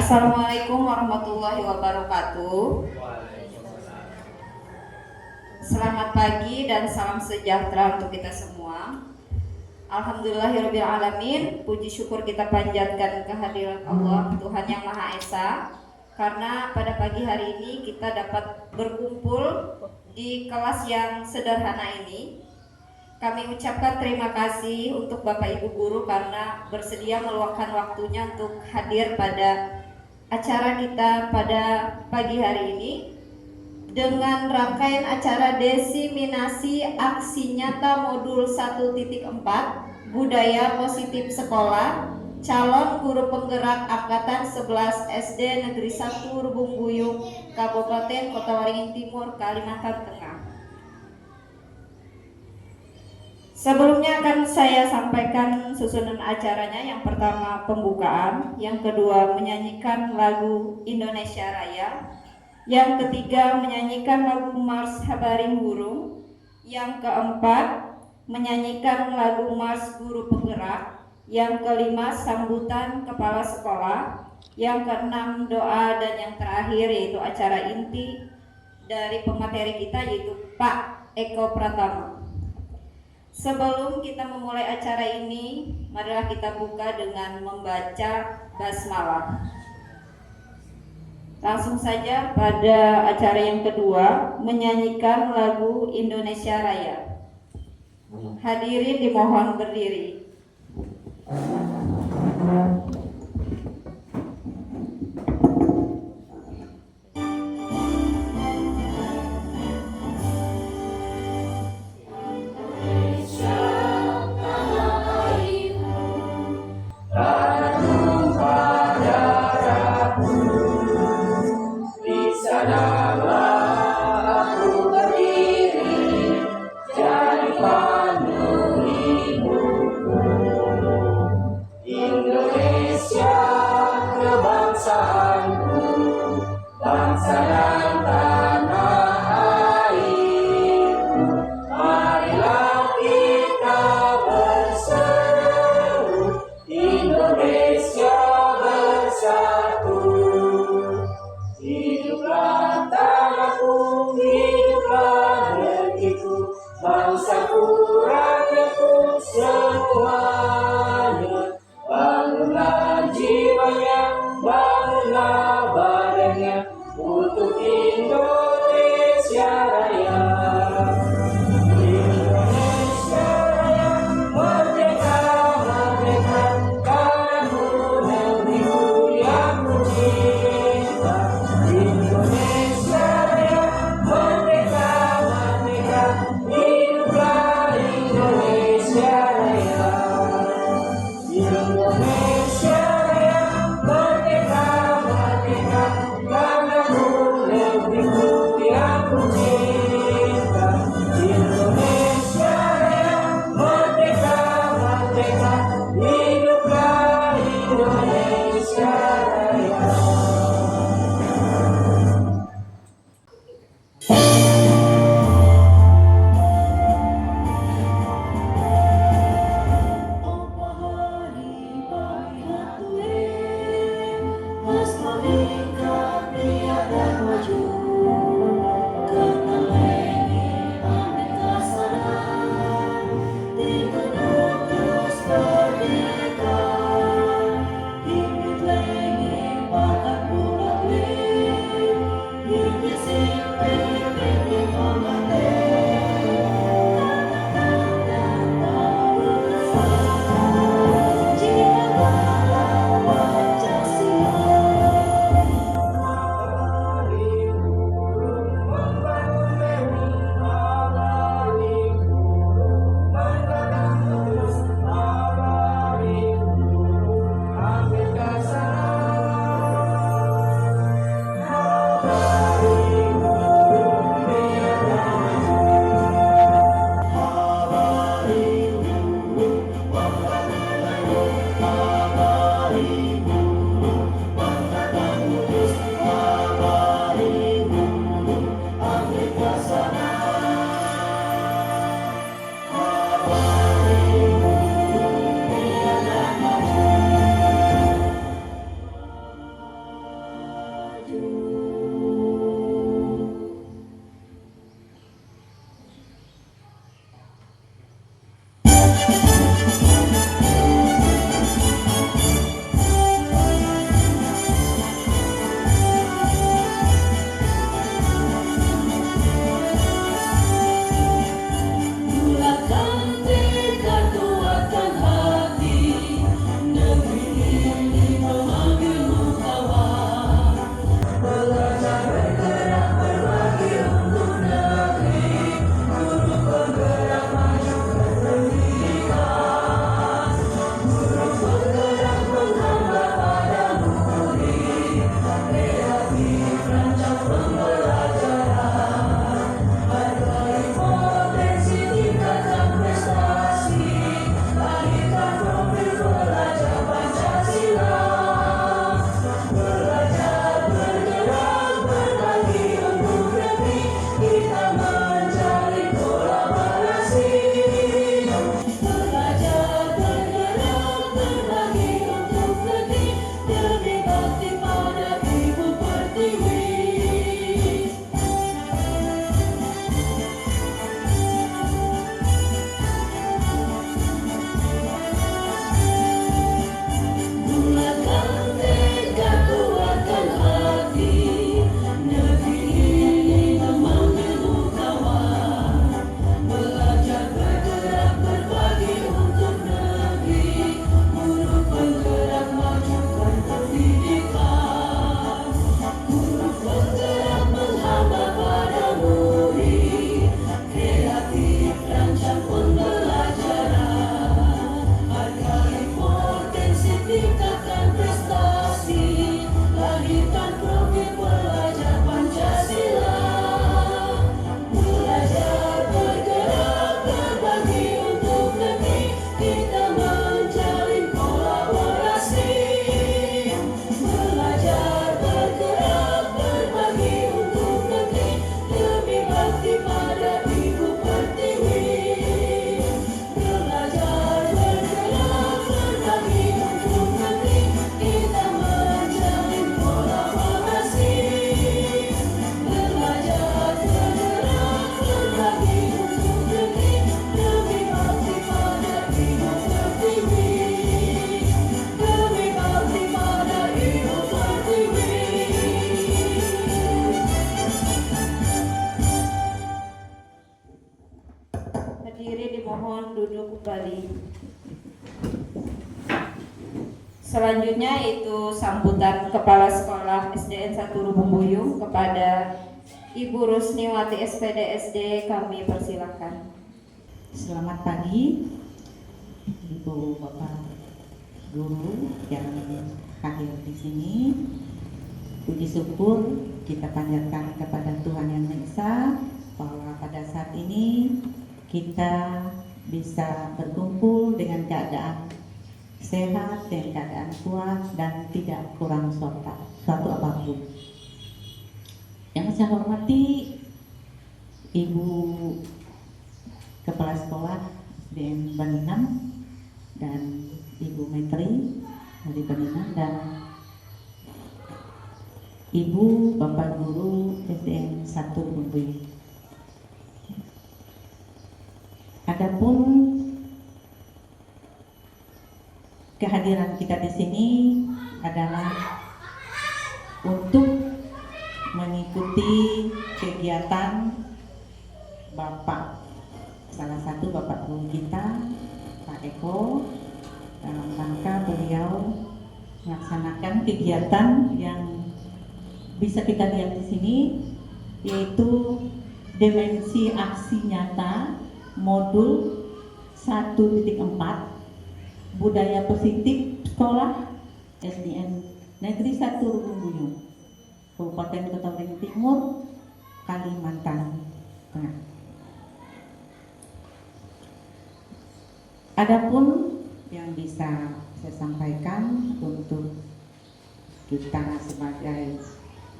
Assalamualaikum warahmatullahi wabarakatuh. Selamat pagi dan salam sejahtera untuk kita semua. Alhamdulillahirabbil alamin. Puji syukur kita panjatkan kehadirat Allah Tuhan yang Maha Esa, karena pada pagi hari ini kita dapat berkumpul di kelas yang sederhana ini. Kami ucapkan terima kasih untuk Bapak Ibu Guru karena bersedia meluangkan waktunya untuk hadir pada acara kita pada pagi hari ini dengan rangkaian acara diseminasi aksi nyata modul 1.4 Budaya Positif Sekolah calon guru penggerak angkatan 11 SD Negeri 1 Rubung Buyung, Kabupaten Kota Waringin Timur, Kalimantan Tengah. Sebelumnya akan saya sampaikan susunan acaranya. Yang pertama pembukaan, yang kedua menyanyikan lagu Indonesia Raya, yang ketiga menyanyikan lagu Mars Habaring Burung, yang keempat menyanyikan lagu Mars Guru Penggerak, yang kelima sambutan kepala sekolah, yang keenam doa, dan yang terakhir yaitu acara inti dari pemateri kita yaitu Pak Eko Pratama. Sebelum kita memulai acara ini, marilah kita buka dengan membaca basmalah. Langsung saja pada acara yang kedua, menyanyikan lagu Indonesia Raya. Hadirin dimohon berdiri. Hidup berdiri dimohon duduk kembali. Selanjutnya itu sambutan Kepala Sekolah SDN 1 Lubung Buyung kepada Ibu Rusniwati SPD SD, kami persilakan. Selamat pagi Ibu Bapak Guru yang hadir di sini. Puji syukur kita panjatkan kepada Tuhan Yang Maha Esa bahwa pada saat ini kita bisa berkumpul dengan keadaan sehat dan keadaan kuat dan tidak kurang suatu apapun. Yang saya hormati Ibu Kepala Sekolah SDN Banihan dan Ibu Menteri dari Banihan dan Ibu Bapak Guru SDN 1 Lubung Buyung. Adapun kehadiran kita di sini adalah untuk mengikuti kegiatan salah satu Bapak Guru kita, Pak Eko, dalam rangka beliau melaksanakan kegiatan yang bisa kita lihat di sini, yaitu dimensi aksi nyata modul 1.4 budaya positif sekolah SDN Negeri 1 Lubung Buyung, Kabupaten Kota Waringin Timur, Kalimantan Tengah. Adapun yang bisa saya sampaikan untuk kita sebagai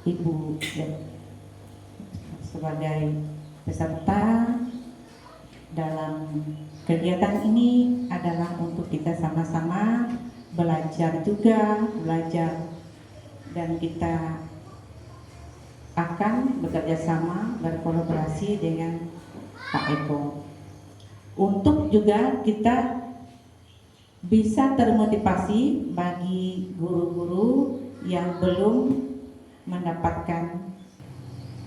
ibu dan sebagai peserta dalam kegiatan ini adalah untuk kita sama-sama belajar dan kita akan bekerja sama berkolaborasi dengan Pak Eko untuk juga kita bisa termotivasi bagi guru-guru yang belum mendapatkan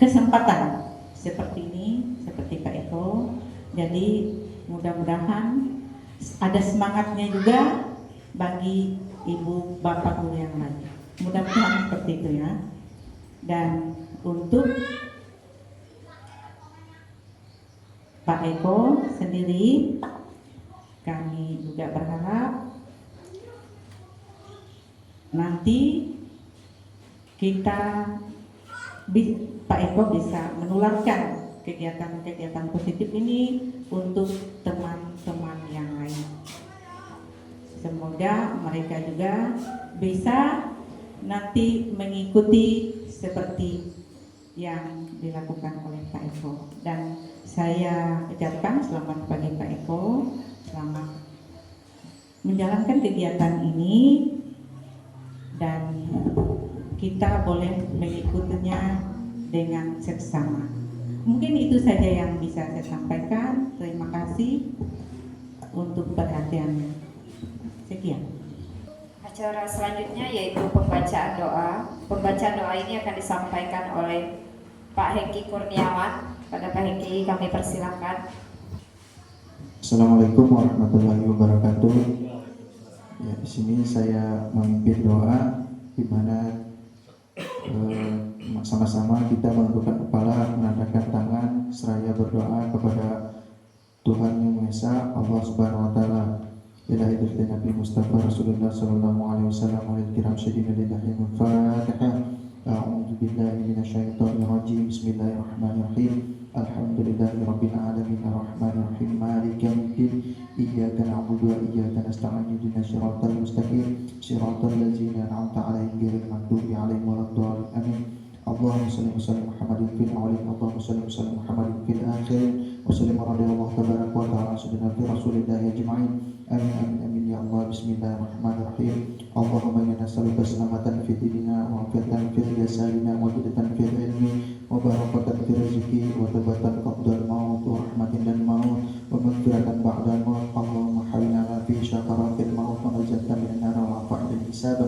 kesempatan seperti ini, seperti Pak Eko. Jadi mudah-mudahan ada semangatnya juga bagi ibu bapak guru yang lain. Mudah-mudahan seperti itu ya. Dan untuk Pak Eko sendiri, kami juga berharap nanti Pak Eko bisa menularkan kegiatan-kegiatan positif ini untuk teman-teman yang lain. Semoga mereka juga bisa nanti mengikuti seperti yang dilakukan oleh Pak Eko. Dan saya ucapkan selamat pagi Pak Eko, selamat menjalankan kegiatan ini dan kita boleh mengikutinya dengan seksama. Mungkin itu saja yang bisa saya sampaikan. Terima kasih untuk perhatiannya. Sekian. Acara selanjutnya yaitu pembacaan doa. Pembacaan doa ini akan disampaikan oleh Pak Hengki Kurniawan. Pada Pak Hengki kami persilakan. Assalamualaikum warahmatullahi wabarakatuh. Ya, di sini saya memimpin doa di mana sama-sama kita menundukkan kepala, menandakkan tangan, seraya berdoa kepada Tuhan Yang Maha Esa, Allah Subhanahu Wa Taala. Ilahi dirti Nabi Mustafa Rasulullah Sallallahu Alaihi Wasallam wa kiram syedina lillahi al-Fatihah. A'udzu billahi minasyaitonir rajim. Bismillahirrahmanirrahim. Alhamdulillahi rabbil alamin arrahmanir rahim maliki yaumiddin. Iyyaka na'budu wa iyyaka nasta'in ihdinas siratal mustaqim siratal ladzina an'amta 'alaihim ghairil maghdubi 'alaihim waladdallin. Amin. Allahumma shalli wa sallim Muhammadin fil awwalin, Allahumma shalli wa sallim Muhammadin fil akhirin, wa sallim radhiyallahu tabaraka wa ta'ala sayyidina fi rasulillahi ajma'in. Amin amin amin ya Allah. Bismillahirrahmanirrahim. Allahumma inna nas'aluka salamatan fi dinina wa afiatan fi jasadina wa hidayatan fi ilmi wa barakatan fi rizqi wa tawbatan qabla al-maut wa rahmatan dan maut wa maghfiratan ba'da al-maut. Allahumma hawina fi syakaratil maut wa najatan min nar wa fa'il hisab.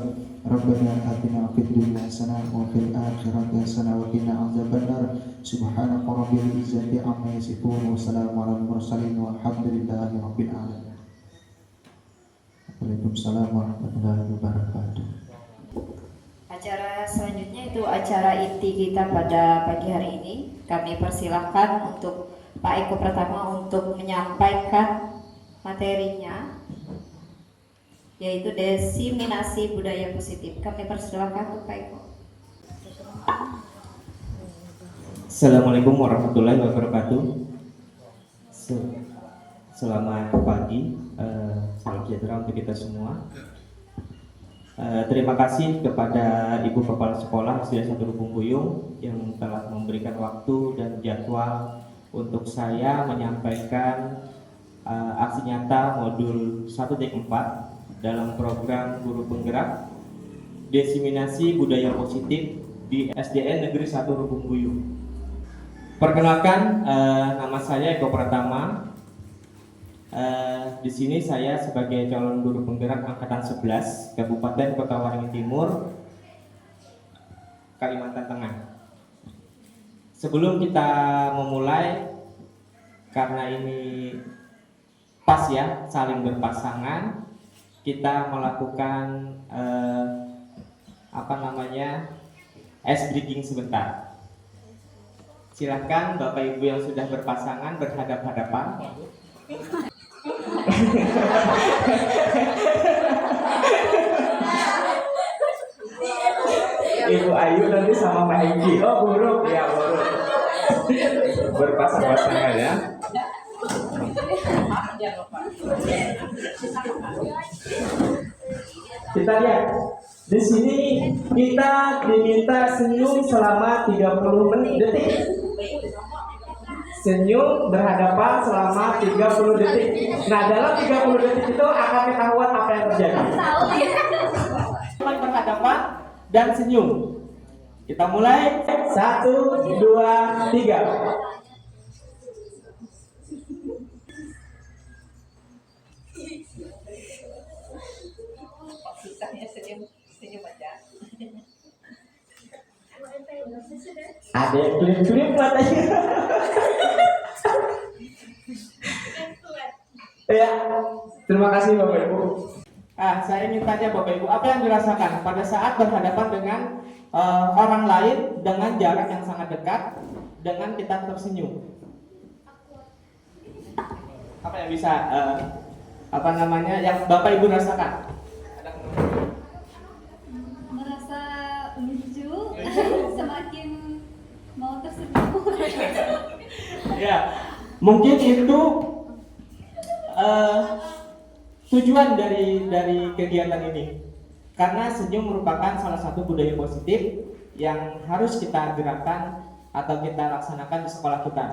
Rabbana atina fid dunya hasanah wa fil akhirati hasanah wa qina adzabannar. Subhana rabbil izzati amma yasifun, wassalamu ala mursalin, walhamdulillahi rabbil alamin. Waalaikumsalam warahmatullahi wabarakatuh. Acara selanjutnya itu acara inti kita pada pagi hari ini. Kami persilahkan untuk Pak Eko Pratama untuk menyampaikan materinya, yaitu desiminasi budaya positif. Kami persilahkan untuk Pak Eko. Assalamualaikum warahmatullahi wabarakatuh. Selamat pagi, salam sejahtera untuk kita semua. Terima kasih kepada Ibu Kepala Sekolah SD 1 Rubung Buyung yang telah memberikan waktu dan jadwal untuk saya menyampaikan aksi nyata modul 1.4 dalam program Guru Penggerak Desiminasi Budaya Positif di SDN Negeri 1 Rubung Buyung. Perkenalkan, nama saya Eko Pratama. Di sini saya sebagai calon guru penggerak angkatan 11 Kabupaten Kota Waringin Timur, Kalimantan Tengah. Sebelum kita memulai, karena ini pas ya, saling berpasangan, kita melakukan ice breaking sebentar. Silakan Bapak Ibu yang sudah berpasangan berhadap-hadapan. Ibu Ayu nanti sama Pak Hengki. Oh, buruk ya, buruk. Berpasang-pasangan ya. Kita lihat. Di sini kita diminta senyum selama 30 detik. Senyum berhadapan selama 30 detik. Nah, dalam 30 detik itu akan ketahuan apa yang terjadi. Berhadapan dan senyum. Kita mulai. 1, 2, 3. Ada yang klip-klip matanya. Ya, terima kasih Bapak Ibu. Saya ingin tanya Bapak Ibu, apa yang dirasakan pada saat berhadapan dengan orang lain dengan jarak yang sangat dekat, dengan kita tersenyum? Apa yang bisa yang Bapak Ibu rasakan? Merasa lucu, semakin mau tersenyum. Ya, mungkin itu tujuan dari kegiatan ini, karena senyum merupakan salah satu budaya positif yang harus kita gerakkan atau kita laksanakan di sekolah kita,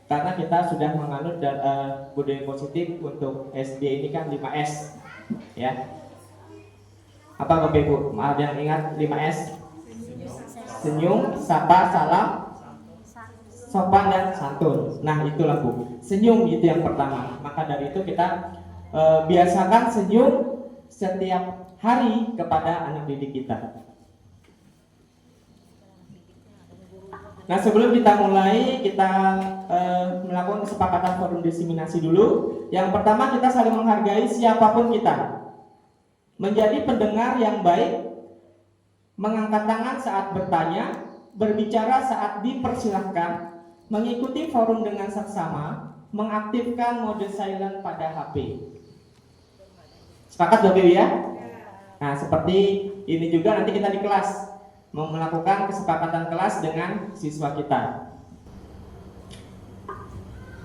karena kita sudah menganut budaya positif untuk SD ini kan 5S ya. Apa Bapak Ibu? Ada yang ingat 5S? Senyum, sapa, salam, sopan dan santun. Nah, itulah Bu. Senyum itu yang pertama. Maka dari itu kita biasakan senyum setiap hari kepada anak didik kita. Nah, sebelum kita mulai, kita melakukan kesepakatan forum desiminasi dulu. Yang pertama, kita saling menghargai siapapun kita. Menjadi pendengar yang baik, mengangkat tangan saat bertanya, berbicara saat dipersilahkan, mengikuti forum dengan saksama, mengaktifkan mode silent pada HP. Sepakat Bapak Ibu ya? Nah, seperti ini juga nanti kita di kelas melakukan kesepakatan kelas dengan siswa kita.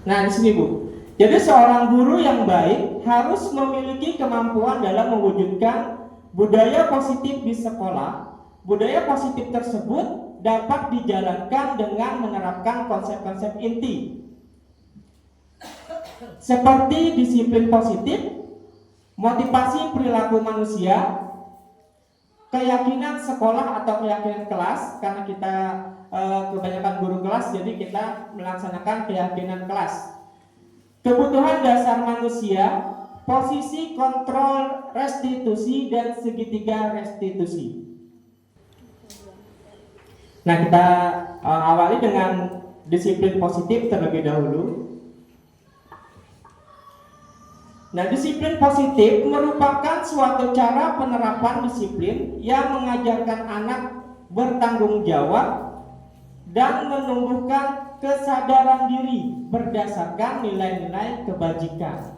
Nah, di sini Bu. Jadi seorang guru yang baik harus memiliki kemampuan dalam mewujudkan budaya positif di sekolah. Budaya positif tersebut dapat dijalankan dengan menerapkan konsep-konsep inti seperti disiplin positif, motivasi perilaku manusia, keyakinan sekolah atau keyakinan kelas, karena kita kebanyakan guru kelas, jadi kita melaksanakan keyakinan kelas. Kebutuhan dasar manusia, posisi kontrol restitusi dan segitiga restitusi. Nah, kita awali dengan disiplin positif terlebih dahulu. Nah, disiplin positif merupakan suatu cara penerapan disiplin yang mengajarkan anak bertanggung jawab dan menumbuhkan kesadaran diri berdasarkan nilai-nilai kebajikan.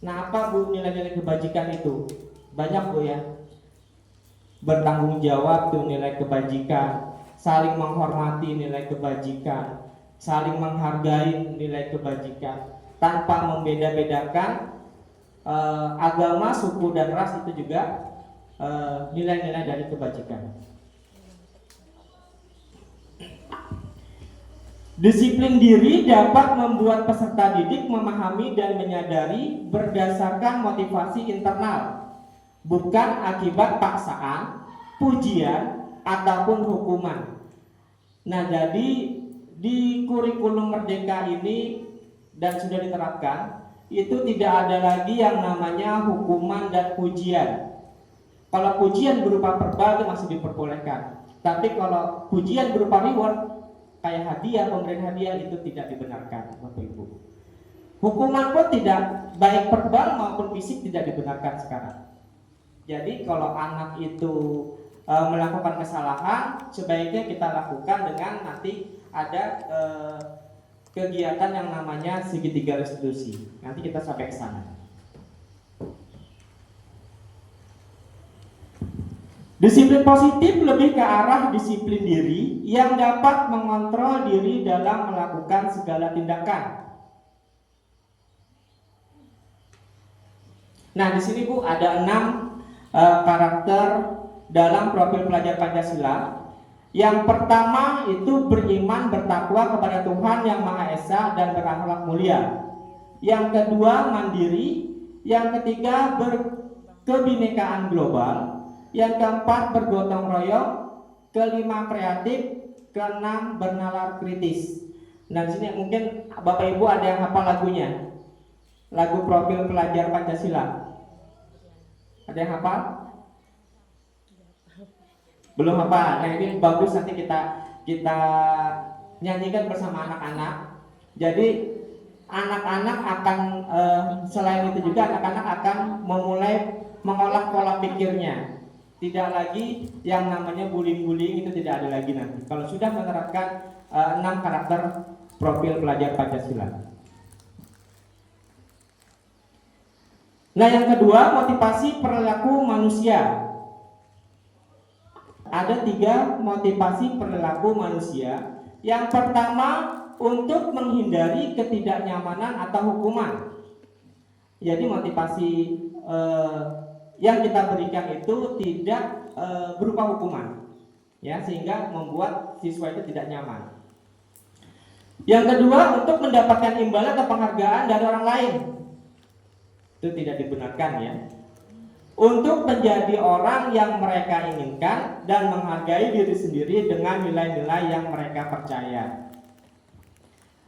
Nah, apa Bu nilai-nilai kebajikan itu? Banyak Bu ya. Bertanggung jawab tuh nilai kebajikan, saling menghormati nilai kebajikan, saling menghargai nilai kebajikan, tanpa membeda-bedakan agama, suku, dan ras, itu juga nilai-nilai dari kebajikan. Disiplin diri dapat membuat peserta didik memahami dan menyadari berdasarkan motivasi internal, bukan akibat paksaan, pujian, ataupun hukuman. Nah, jadi di kurikulum Merdeka ini dan sudah diterapkan, itu tidak ada lagi yang namanya hukuman dan pujian. Kalau pujian berupa verbal itu masih diperbolehkan, tapi kalau pujian berupa reward kayak hadiah, pemberian hadiah, itu tidak dibenarkan, Bapak Ibu. Hukuman pun tidak, baik verbal maupun fisik, tidak dibenarkan sekarang. Jadi kalau anak itu melakukan kesalahan, sebaiknya kita lakukan dengan nanti ada kegiatan yang namanya segitiga restitusi. Nanti kita sampai ke sana. Disiplin positif lebih ke arah disiplin diri yang dapat mengontrol diri dalam melakukan segala tindakan. Nah, di sini Bu ada 6 karakter dalam profil pelajar Pancasila. Yang pertama itu beriman, bertakwa kepada Tuhan Yang Maha Esa dan berakhlak mulia. Yang kedua mandiri. Yang ketiga berkebinekaan global. Yang keempat bergotong royong, kelima kreatif, keenam bernalar kritis. Nah, di sini mungkin Bapak Ibu ada yang hafal lagunya, lagu profil pelajar Pancasila. Ada yang hafal? Belum hafal. Nah, ini bagus, nanti kita nyanyikan bersama anak-anak. Jadi anak-anak akan selain itu juga anak-anak akan memulai mengolah pola pikirnya. Tidak lagi yang namanya bullying-bullying, itu tidak ada lagi nanti kalau sudah menerapkan 6 karakter profil pelajar Pancasila. Nah, yang kedua, motivasi perilaku manusia. Ada 3 motivasi perilaku manusia. Yang pertama, untuk menghindari ketidaknyamanan atau hukuman. Jadi motivasi yang kita berikan itu tidak berupa hukuman, ya, sehingga membuat siswa itu tidak nyaman. Yang kedua, untuk mendapatkan imbalan atau penghargaan dari orang lain, itu tidak dibenarkan, ya. Untuk menjadi orang yang mereka inginkan dan menghargai diri sendiri dengan nilai-nilai yang mereka percaya.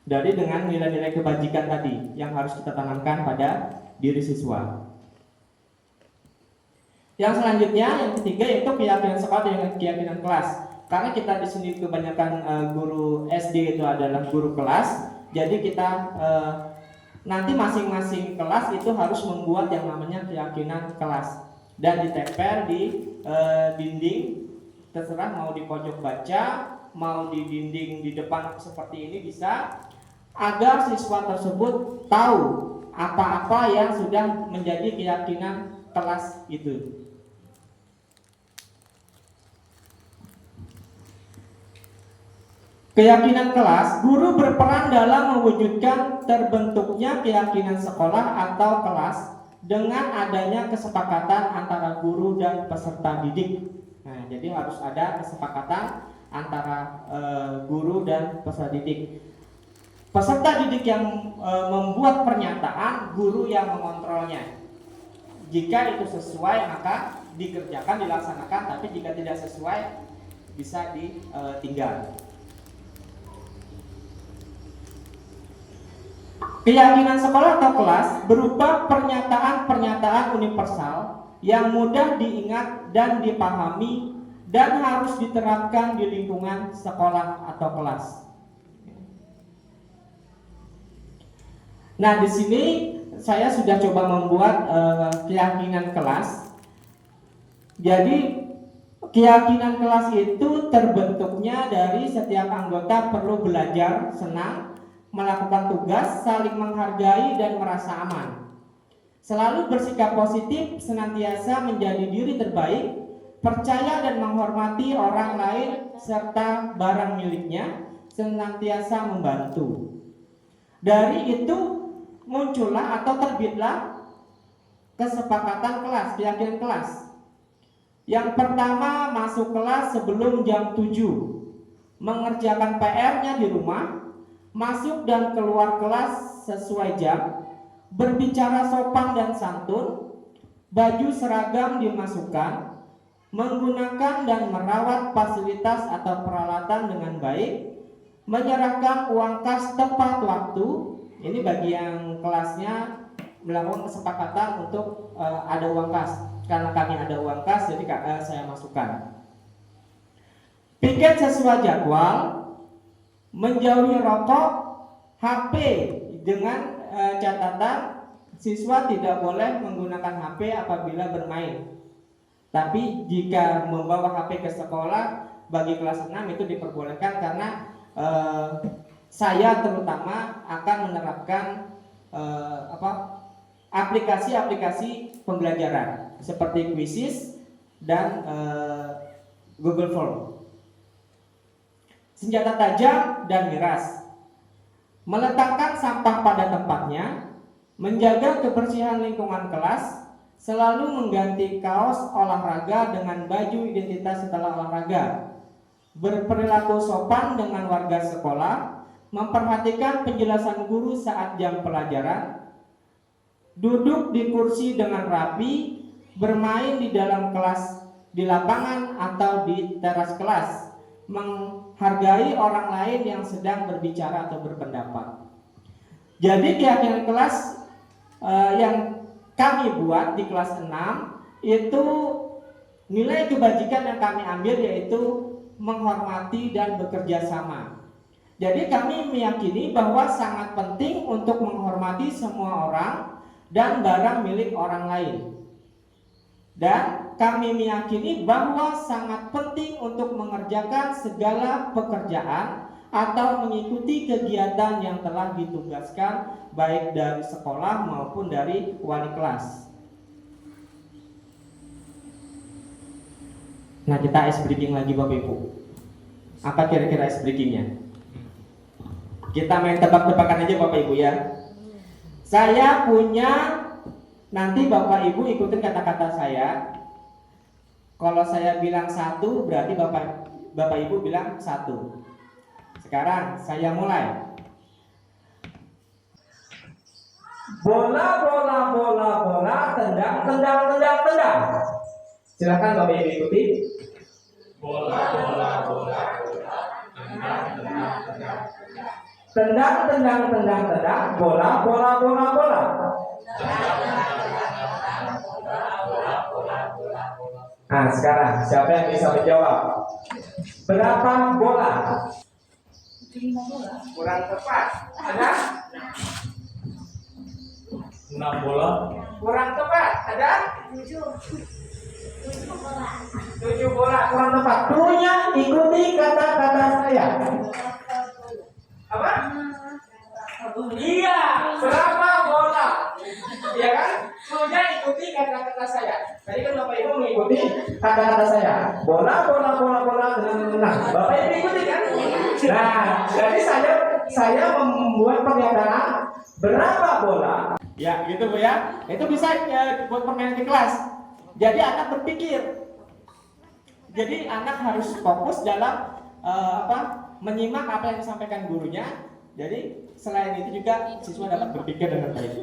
Dari dengan nilai-nilai kebajikan tadi yang harus kita tanamkan pada diri siswa. Yang selanjutnya, yang ketiga, yaitu keyakinan sekolah dan keyakinan kelas. Karena kita di sini kebanyakan guru SD itu adalah guru kelas, jadi kita nanti masing-masing kelas itu harus membuat yang namanya keyakinan kelas dan ditempel di dinding, terserah mau di pojok baca, mau di dinding di depan seperti ini bisa, agar siswa tersebut tahu apa-apa yang sudah menjadi keyakinan kelas itu. Keyakinan kelas, guru berperan dalam mewujudkan terbentuknya keyakinan sekolah atau kelas dengan adanya kesepakatan antara guru dan peserta didik. Nah, jadi harus ada kesepakatan antara guru dan peserta didik. Peserta didik yang membuat pernyataan, guru yang mengontrolnya. Jika itu sesuai maka dikerjakan, dilaksanakan, tapi jika tidak sesuai bisa ditinggal. Keyakinan sekolah atau kelas berupa pernyataan-pernyataan universal yang mudah diingat dan dipahami dan harus diterapkan di lingkungan sekolah atau kelas. Nah, di sini saya sudah coba membuat keyakinan kelas. Jadi keyakinan kelas itu terbentuknya dari setiap anggota perlu belajar, senang, melakukan tugas, saling menghargai dan merasa aman. Selalu bersikap positif, senantiasa menjadi diri terbaik, percaya dan menghormati orang lain serta barang miliknya, senantiasa membantu. Dari itu muncullah atau terbitlah kesepakatan kelas, keyakinan kelas. Yang pertama, masuk kelas sebelum jam 7, mengerjakan PR-nya di rumah, masuk dan keluar kelas sesuai jam, berbicara sopan dan santun, baju seragam dimasukkan, menggunakan dan merawat fasilitas atau peralatan dengan baik, menyerahkan uang kas tepat waktu. Ini bagi yang kelasnya melakukan kesepakatan untuk ada uang kas. Karena kami ada uang kas, jadi saya masukkan. Piket sesuai jadwal, menjauhi rokok, HP dengan catatan siswa tidak boleh menggunakan HP apabila bermain. Tapi jika membawa HP ke sekolah bagi kelas 6 itu diperbolehkan karena saya terutama akan menerapkan aplikasi-aplikasi pembelajaran seperti Quizzes dan Google Form. Senjata tajam dan miras, meletakkan sampah pada tempatnya, menjaga kebersihan lingkungan kelas, selalu mengganti kaos olahraga dengan baju identitas setelah olahraga, berperilaku sopan dengan warga sekolah, memperhatikan penjelasan guru saat jam pelajaran, duduk di kursi dengan rapi, bermain di dalam kelas, di lapangan atau di teras kelas, menghargai orang lain yang sedang berbicara atau berpendapat. Jadi keyakinan kelas yang kami buat di kelas 6 itu nilai kebajikan yang kami ambil yaitu menghormati dan bekerja sama. Jadi kami meyakini bahwa sangat penting untuk menghormati semua orang dan barang milik orang lain. Dan kami meyakini bahwa sangat penting untuk mengerjakan segala pekerjaan atau mengikuti kegiatan yang telah ditugaskan baik dari sekolah maupun dari wali kelas. Nah, kita ice breaking lagi Bapak Ibu. Apa kira-kira ice breakingnya? Kita main tebak-tebakan aja Bapak Ibu ya. Saya punya, nanti Bapak Ibu ikutin kata-kata saya. Kalau saya bilang 1 berarti Bapak Ibu bilang 1. Sekarang saya mulai. Bola, bola, bola, bola, tendang, tendang, tendang, tendang. Silakan Bapak Ibu ikuti. Bola, bola, bola, bola, tendang, tendang, tendang. Tendang, tendang, tendang, tendang, bola, bola, bola, bola. Nah, sekarang siapa yang bisa menjawab? Berapa bola? 5 bola. Kurang tepat. Ada? 6 bola. Kurang tepat. Ada? 7 bola. 7 bola. Kurang tepat. Dulunya ikuti kata-kata saya. Apa? Iya. Berapa bola? Iya kan? Dulunya ikuti kata-kata saya. Tadi kan Bapak Ibu mengikuti kata-kata saya. Bola, bola, bola, bola. Nah, Bapak Ibu ikuti kan? Nah, jadi saya membuat pernyataan berapa bola? Ya, gitu Bu ya. Itu bisa buat permainan di kelas. Jadi anak berpikir. Jadi anak harus fokus dalam menyimak apa yang disampaikan gurunya. Jadi selain itu juga siswa dapat berpikir dengan baik.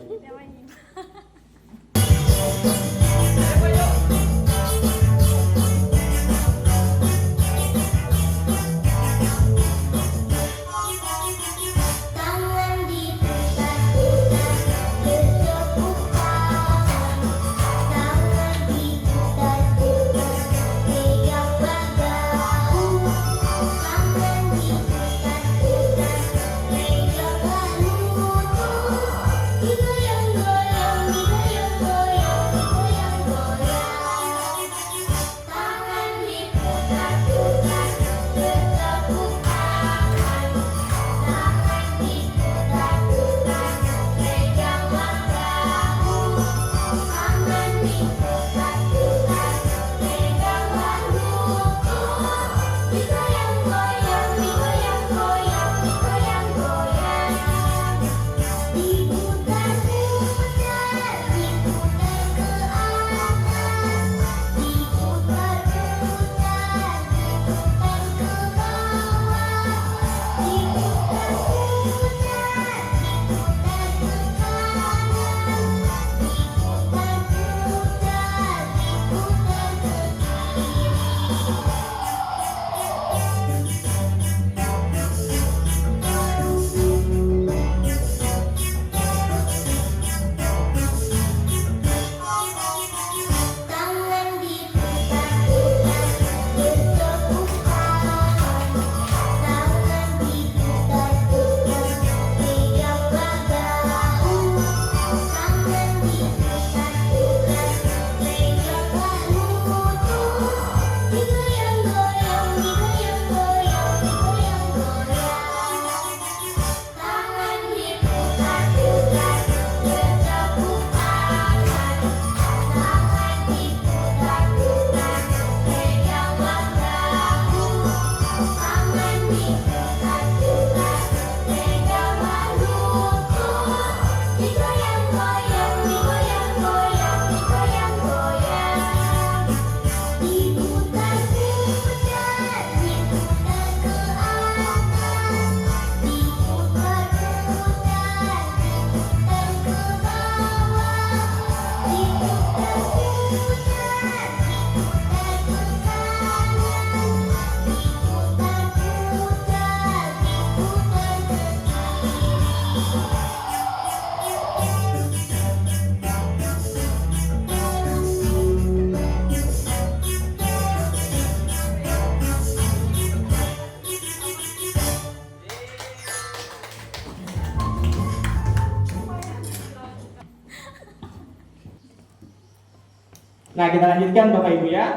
Nah, kita lanjutkan Bapak Ibu ya.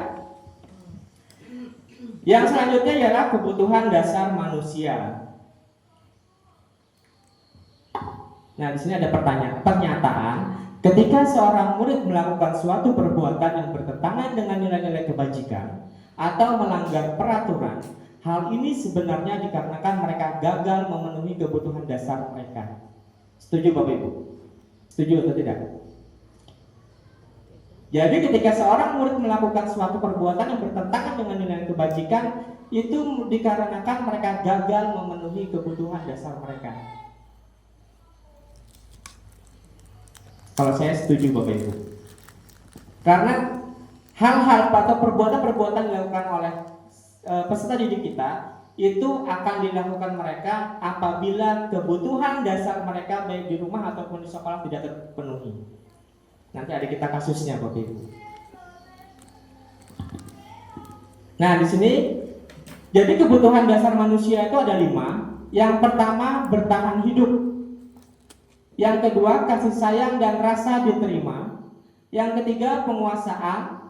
Yang selanjutnya ialah kebutuhan dasar manusia. Nah, di sini ada pernyataan, ketika seorang murid melakukan suatu perbuatan yang bertentangan dengan nilai-nilai kebajikan atau melanggar peraturan, hal ini sebenarnya dikarenakan mereka gagal memenuhi kebutuhan dasar mereka. Setuju Bapak Ibu? Setuju atau tidak? Jadi ketika seorang murid melakukan suatu perbuatan yang bertentangan dengan nilai kebajikan, itu dikarenakan mereka gagal memenuhi kebutuhan dasar mereka. Kalau saya setuju Bapak Ibu. Karena hal-hal atau perbuatan-perbuatan dilakukan oleh peserta didik kita itu akan dilakukan mereka apabila kebutuhan dasar mereka baik di rumah ataupun di sekolah tidak terpenuhi. Nanti ada kita kasusnya Bapak Ibu. Nah, di sini jadi kebutuhan dasar manusia itu ada 5. Yang pertama, bertahan hidup. Yang kedua, kasih sayang dan rasa diterima. Yang ketiga, penguasaan.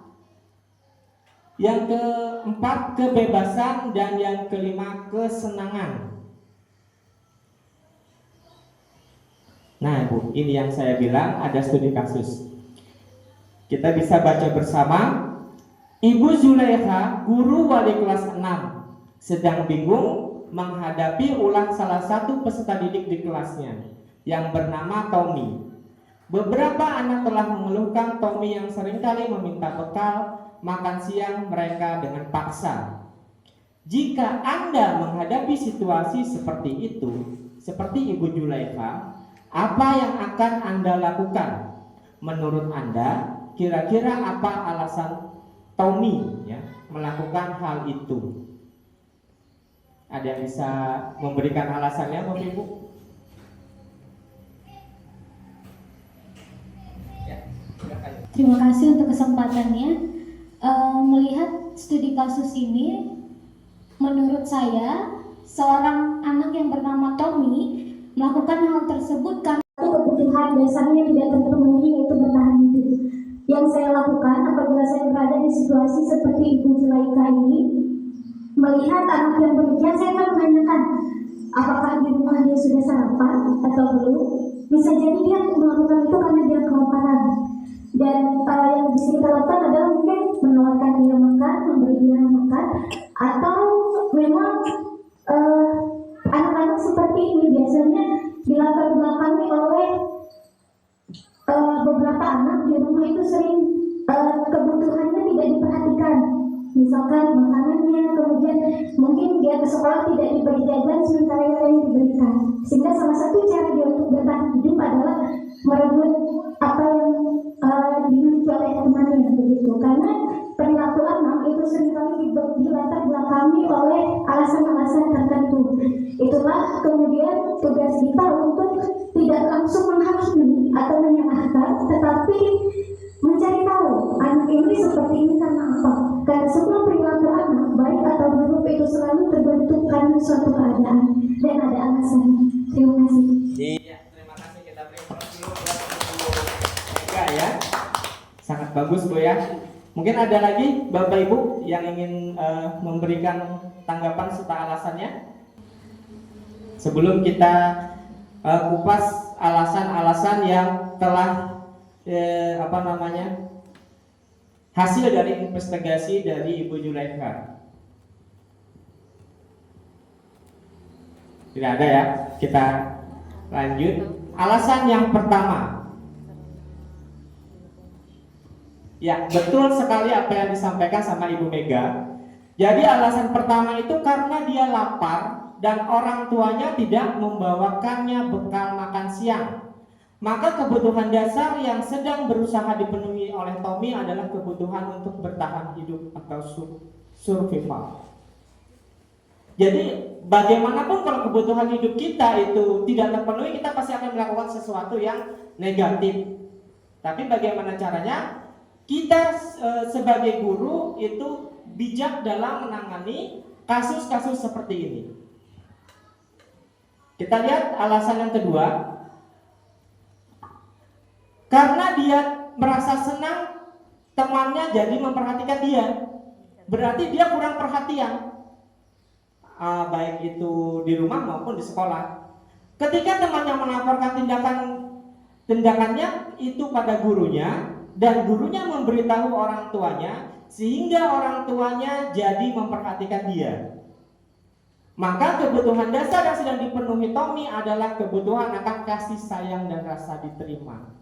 Yang keempat, kebebasan. Dan yang kelima, kesenangan. Nah Bu, ini yang saya bilang ada studi kasus. Kita bisa baca bersama. Ibu Zulaiha, guru wali kelas 6, sedang bingung menghadapi ulah salah satu peserta didik di kelasnya yang bernama Tommy. Beberapa anak telah mengeluhkan Tommy yang seringkali meminta bekal makan siang mereka dengan paksa. Jika Anda menghadapi situasi seperti itu, seperti Ibu Zulaiha, apa yang akan Anda lakukan? Menurut Anda, kira-kira apa alasan Tommy ya, melakukan hal itu? Ada yang bisa memberikan alasannya, Bapak Ibu? Terima kasih untuk kesempatannya. Melihat studi kasus ini, menurut saya seorang anak yang bernama Tommy melakukan hal tersebut karena kebutuhan dasarnya tidak terpenuhi, yaitu bertahan hidup. Yang saya lakukan apabila saya berada di situasi seperti Ibu Zulaika ini, melihat anak yang bekerja, saya akan menanyakan apakah di rumah dia sudah sarapan atau belum. Bisa jadi dia melakukan itu karena dia kelaparan. Dan yang bisa kita lakukan adalah mungkin menawarkan dia makan, memberi dia makan, atau memang anak-anak seperti ini biasanya dilatar belakangi oleh beberapa anak di rumah itu sering kebutuhannya tidak diperhatikan. Misalkan makanannya, kemudian mungkin dia ke sekolah tidak diberi jajan sementara yang lain diberikan. Sehingga salah satu cara dia untuk bertahan hidup adalah merebut apa yang dimiliki oleh temannya, begitu. Karena perilaku anak itu seringkali dilatar belakangi oleh alasan-alasan tertentu. Itulah kemudian tugas kita untuk tidak langsung menghakimi atau menyalahkan, tetapi mencari tahu anak ini seperti ini karena apa. Karena semua perilaku anak, baik atau buruk, itu selalu terbentuk karena suatu keadaan dan ada alasannya. Terima kasih. Iya, terima kasih. Kita beri aplaus dulu buat Bu Mega ya. Sangat bagus Bu ya. Mungkin ada lagi Bapak Ibu yang ingin memberikan tanggapan serta alasannya sebelum kita kupas alasan-alasan yang telah hasil dari investigasi dari Ibu Zulaiha. Tidak ada ya. Kita lanjut. Alasan yang pertama. Ya, betul sekali apa yang disampaikan sama Ibu Mega. Jadi alasan pertama itu karena dia lapar dan orang tuanya tidak membawakannya bekal makan siang. Maka kebutuhan dasar yang sedang berusaha dipenuhi oleh Tommy adalah kebutuhan untuk bertahan hidup atau survival. Jadi bagaimanapun kalau kebutuhan hidup kita itu tidak terpenuhi, kita pasti akan melakukan sesuatu yang negatif. Tapi bagaimana caranya? Kita sebagai guru itu bijak dalam menangani kasus-kasus seperti ini. Kita lihat alasan yang kedua. Karena dia merasa senang temannya jadi memperhatikan dia. Berarti dia kurang perhatian, baik itu di rumah maupun di sekolah. Ketika temannya melaporkan tindakannya itu pada gurunya, dan gurunya memberitahu orang tuanya, sehingga orang tuanya jadi memperhatikan dia, maka kebutuhan dasar yang sedang dipenuhi Tommy adalah kebutuhan akan kasih sayang dan rasa diterima.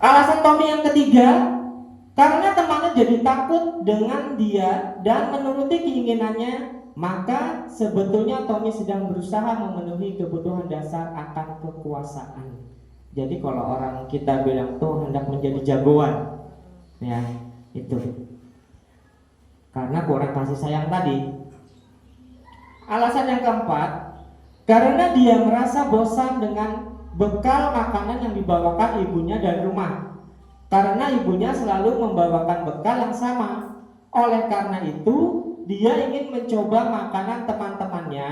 Alasan Tommy yang ketiga, karena temannya jadi takut dengan dia dan menuruti keinginannya, maka sebetulnya Tommy sedang berusaha memenuhi kebutuhan dasar akan kekuasaan. Jadi kalau orang kita bilang tuh hendak menjadi jagoan, ya itu karena kurang kasih sayang tadi. Alasan yang keempat, karena dia merasa bosan dengan bekal makanan yang dibawakan ibunya dari rumah, karena ibunya selalu membawakan bekal yang sama. Oleh karena itu, dia ingin mencoba makanan teman-temannya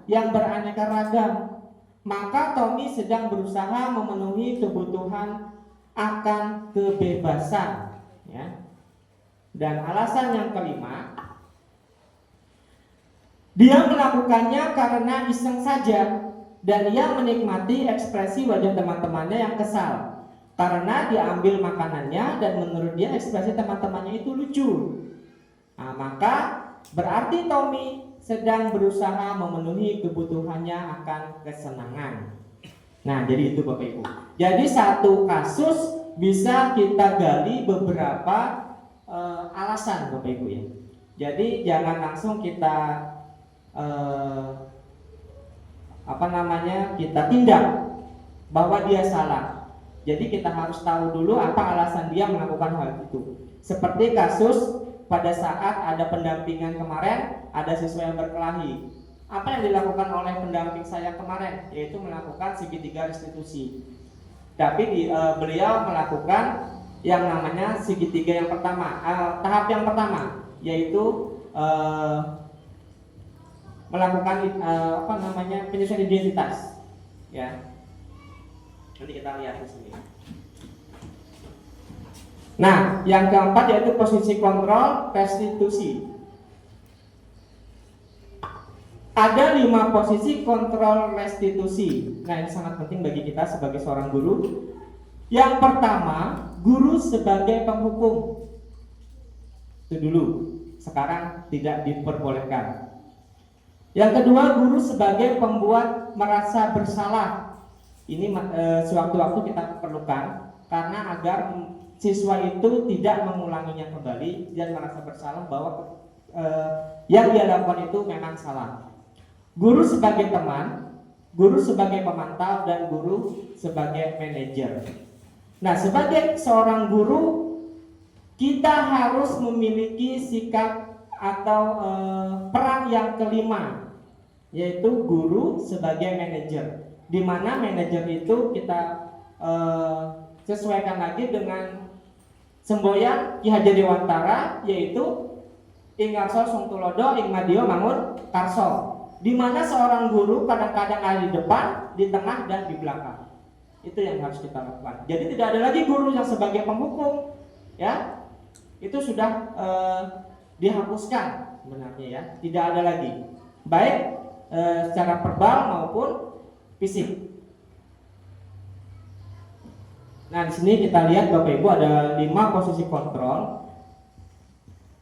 yang beraneka ragam. Maka Tommy sedang berusaha memenuhi kebutuhan akan kebebasan, ya. Dan alasan yang kelima, dia melakukannya karena iseng saja, dan ia menikmati ekspresi wajah teman-temannya yang kesal karena diambil makanannya, dan menurut dia ekspresi teman-temannya itu lucu. Nah, maka berarti Tommy sedang berusaha memenuhi kebutuhannya akan kesenangan. Nah, jadi itu Bapak Ibu. Jadi satu kasus bisa kita gali beberapa alasan Bapak Ibu ya. Jadi jangan langsung kita kita tindak bahwa dia salah. Jadi kita harus tahu dulu apa alasan dia melakukan hal itu. Seperti kasus pada saat ada pendampingan kemarin, ada siswa yang berkelahi. Apa yang dilakukan oleh pendamping saya kemarin? Yaitu melakukan segitiga restitusi. Tapi beliau melakukan yang namanya segitiga yang pertama, tahap yang pertama, yaitu melakukan penyesuaian identitas, ya. Nanti kita lihat di sini. Nah, yang keempat yaitu posisi kontrol restitusi. Ada 5 posisi kontrol restitusi. Nah, ini sangat penting bagi kita sebagai seorang guru. Yang pertama, guru sebagai penghukum. Itu dulu. Sekarang tidak diperbolehkan. Yang kedua, guru sebagai pembuat merasa bersalah. Ini sewaktu-waktu kita perlukan karena agar siswa itu tidak mengulanginya kembali dan merasa bersalah bahwa yang dia lakukan itu memang salah. Guru sebagai teman, guru sebagai pemantau, dan guru sebagai manajer. Nah, sebagai seorang guru kita harus memiliki sikap atau peran yang kelima, yaitu guru sebagai manajer. Di mana manajer itu kita sesuaikan lagi dengan semboyan Ki Hajar Dewantara, yaitu Ing Karso Sung Tulodo Ing Madio Mangun Karso. Di mana seorang guru kadang-kadang ada di depan, di tengah, dan di belakang. Itu yang harus kita lakukan. Jadi tidak ada lagi guru yang sebagai penghukum, ya. Itu sudah dihapuskan sebenarnya, ya. Tidak ada lagi. Baik secara verbal maupun fisik. Nah, di sini kita lihat Bapak Ibu ada 5 posisi kontrol.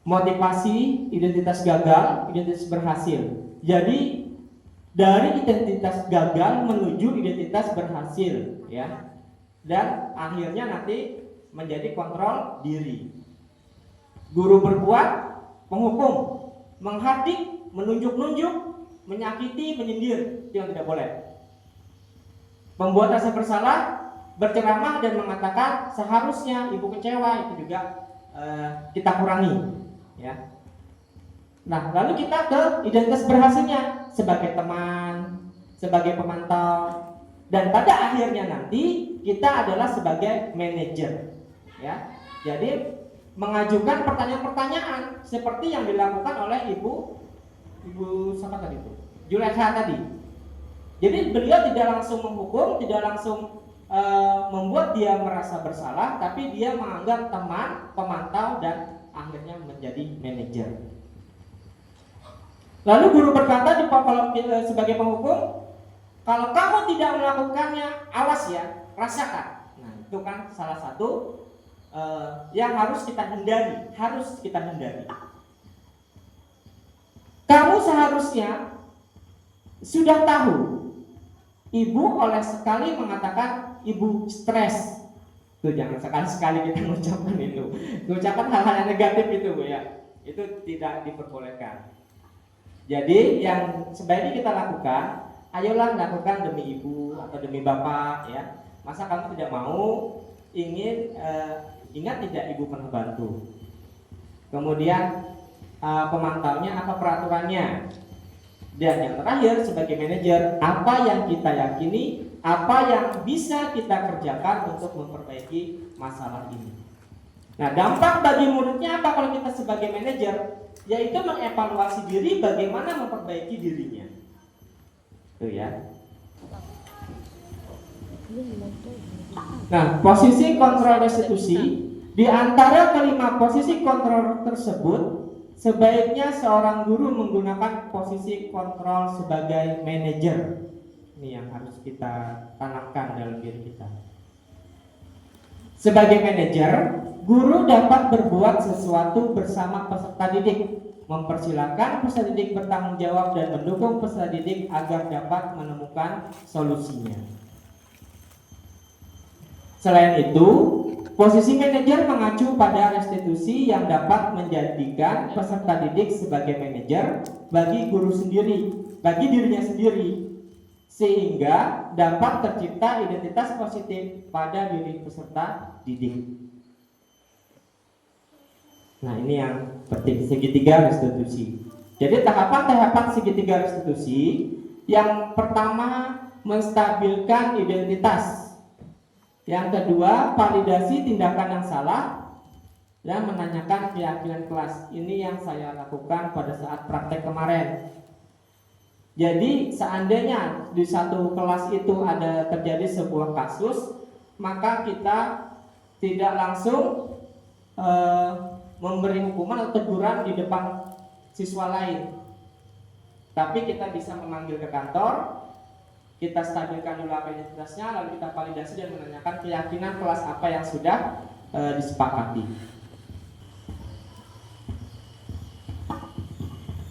Motivasi, identitas gagal, identitas berhasil. Jadi dari identitas gagal menuju identitas berhasil, ya. Dan akhirnya nanti menjadi kontrol diri. Guru berbuat, penghukum, menghardik, menunjuk-nunjuk, menyakiti, menyindir, itu yang tidak boleh. Membuat rasa bersalah, berceramah dan mengatakan seharusnya ibu kecewa, itu juga kita kurangi, ya. Nah, lalu kita ke identitas berhasilnya sebagai teman, sebagai pemantau, dan pada akhirnya nanti kita adalah sebagai manajer, ya. Jadi mengajukan pertanyaan-pertanyaan seperti yang dilakukan oleh ibu siapa tadi itu? Julekha tadi. Jadi beliau tidak langsung menghukum, tidak langsung membuat dia merasa bersalah, tapi dia menganggap teman, pemantau, dan akhirnya menjadi manajer. Lalu guru berkata kalau sebagai penghukum, kalau kamu tidak melakukannya, awas ya, rasakan. Nah, itu kan salah satu yang harus kita hindari, Kamu seharusnya sudah tahu. Ibu oleh sekali mengatakan ibu stres. Tuh jangan sekali-sekali kita mengucapkan itu. Mengucapkan hal-hal yang negatif itu, Bu ya. Itu tidak diperbolehkan. Jadi yang sebaiknya kita lakukan, ayolah lakukan demi ibu atau demi bapak ya. Masa kamu tidak mau, ingat tidak ibu pernah bantu. Kemudian pemantaunya apa peraturannya. Dan yang terakhir sebagai manajer, apa yang kita yakini, apa yang bisa kita kerjakan untuk memperbaiki masalah ini. Nah, dampak bagi muridnya apa kalau kita sebagai manajer? Yaitu mengevaluasi diri bagaimana memperbaiki dirinya. Tuh ya. Nah, posisi kontrol restitusi, di antara kelima posisi kontrol tersebut, sebaiknya seorang guru menggunakan posisi kontrol sebagai manajer. Ini yang harus kita tanamkan dalam diri kita. Sebagai manajer, guru dapat berbuat sesuatu bersama peserta didik, mempersilahkan peserta didik bertanggung jawab dan mendukung peserta didik agar dapat menemukan solusinya. Selain itu, posisi manajer mengacu pada restitusi yang dapat menjadikan peserta didik sebagai manajer bagi guru sendiri, bagi dirinya sendiri, sehingga dapat tercipta identitas positif pada diri peserta didik. Nah, ini yang penting, segitiga restitusi. Jadi tahapan-tahapan segitiga restitusi, yang pertama menstabilkan identitas. Yang kedua, validasi tindakan yang salah dan menanyakan keyakinan kelas. Ini yang saya lakukan pada saat praktek kemarin. Jadi seandainya di satu kelas itu ada terjadi sebuah kasus, maka kita tidak langsung memberi hukuman atau teguran di depan siswa lain. Tapi kita bisa memanggil ke kantor, kita stabilkan dulu apa identitasnya, lalu kita validasi dan menanyakan keyakinan kelas apa yang sudah disepakati.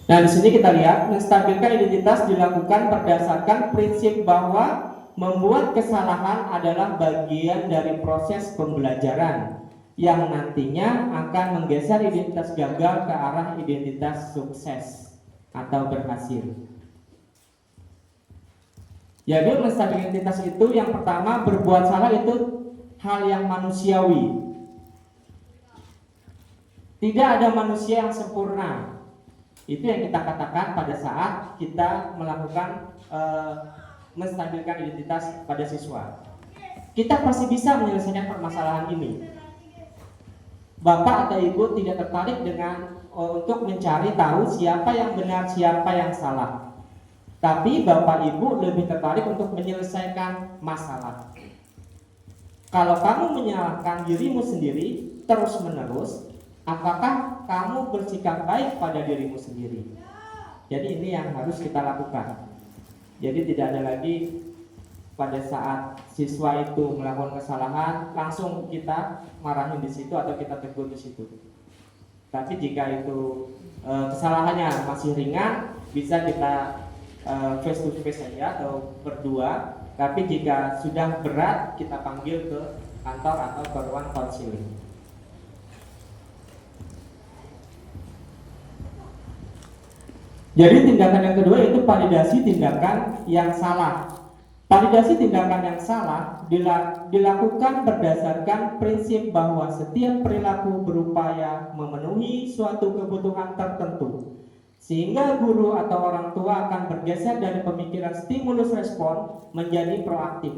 Nah, di sini kita lihat menstabilkan identitas dilakukan berdasarkan prinsip bahwa membuat kesalahan adalah bagian dari proses pembelajaran yang nantinya akan menggeser identitas gagal ke arah identitas sukses atau berhasil. Jadi menstabilkan identitas itu yang pertama, berbuat salah itu hal yang manusiawi. Tidak ada manusia yang sempurna. Itu yang kita katakan pada saat kita melakukan menstabilkan identitas pada siswa. Kita pasti bisa menyelesaikan permasalahan ini. Bapak atau ibu tidak tertarik dengan untuk mencari tahu siapa yang benar, siapa yang salah. Tapi bapak ibu lebih tertarik untuk menyelesaikan masalah. Kalau kamu menyalahkan dirimu sendiri terus menerus, apakah kamu bersikap baik pada dirimu sendiri? Jadi ini yang harus kita lakukan. Jadi tidak ada lagi pada saat siswa itu melakukan kesalahan langsung kita marahin di situ atau kita tegur di situ. Tapi jika itu kesalahannya masih ringan, bisa kita face to face saja atau berdua. Tapi jika sudah berat, kita panggil ke kantor atau ke ruang konseling. Jadi tindakan yang kedua itu validasi tindakan yang salah. Validasi tindakan yang salah dilakukan berdasarkan prinsip bahwa setiap perilaku berupaya memenuhi suatu kebutuhan tertentu, sehingga guru atau orang tua akan bergeser dari pemikiran stimulus respon menjadi proaktif,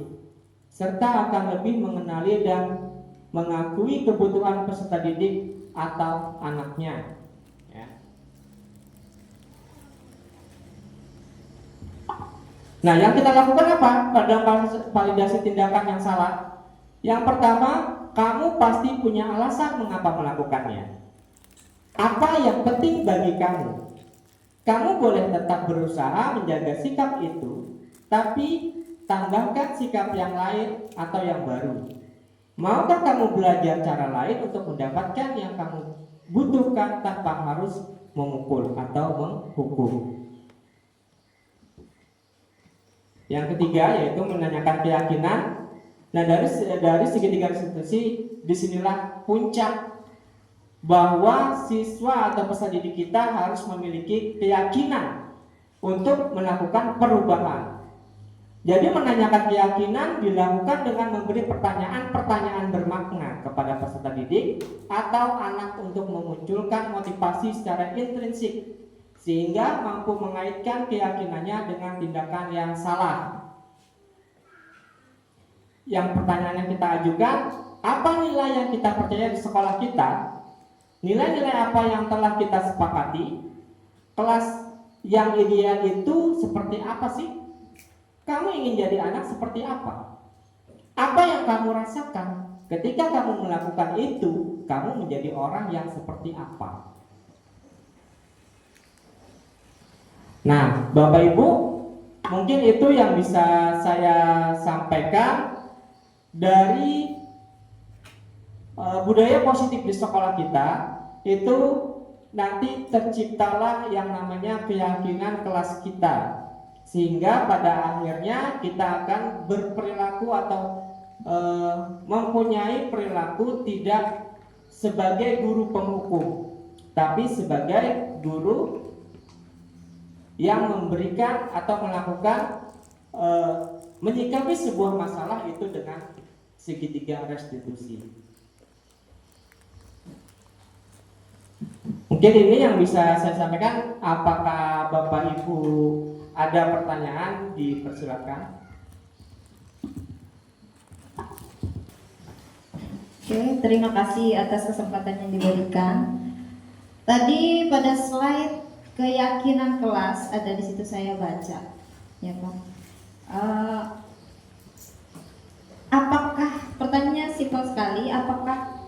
serta akan lebih mengenali dan mengakui kebutuhan peserta didik atau anaknya. Nah, yang kita lakukan apa pada validasi tindakan yang salah? Yang pertama, kamu pasti punya alasan mengapa melakukannya. Apa yang penting bagi kamu? Kamu boleh tetap berusaha menjaga sikap itu, tapi tambahkan sikap yang lain atau yang baru. Maukah kamu belajar cara lain untuk mendapatkan yang kamu butuhkan tanpa harus memukul atau menghukum? Yang ketiga yaitu menanyakan keyakinan. Nah, dari segitiga restitusi disinilah puncak bahwa siswa atau peserta didik kita harus memiliki keyakinan untuk melakukan perubahan. Jadi menanyakan keyakinan dilakukan dengan memberi pertanyaan-pertanyaan bermakna kepada peserta didik atau anak untuk memunculkan motivasi secara intrinsik sehingga mampu mengaitkan keyakinannya dengan tindakan yang salah. Yang pertanyaan yang kita ajukan, apa nilai yang kita percaya di sekolah kita? Nilai-nilai apa yang telah kita sepakati? Kelas yang ideal itu seperti apa sih? Kamu ingin jadi anak seperti apa? Apa yang kamu rasakan ketika kamu melakukan itu? Kamu menjadi orang yang seperti apa? Nah, Bapak Ibu, mungkin itu yang bisa saya sampaikan dari budaya positif di sekolah kita. Itu nanti terciptalah yang namanya keyakinan kelas kita, sehingga pada akhirnya kita akan berperilaku atau mempunyai perilaku tidak sebagai guru penghukum, tapi sebagai guru yang memberikan atau melakukan menyikapi sebuah masalah itu dengan segitiga restitusi. Mungkin ini yang bisa saya sampaikan. Apakah Bapak Ibu ada pertanyaan? Dipersilakan. Oke, terima kasih atas kesempatan yang diberikan. Tadi pada slide keyakinan kelas ada di situ saya baca, ya Pak. Apakah pertanyaannya simpel sekali? Apakah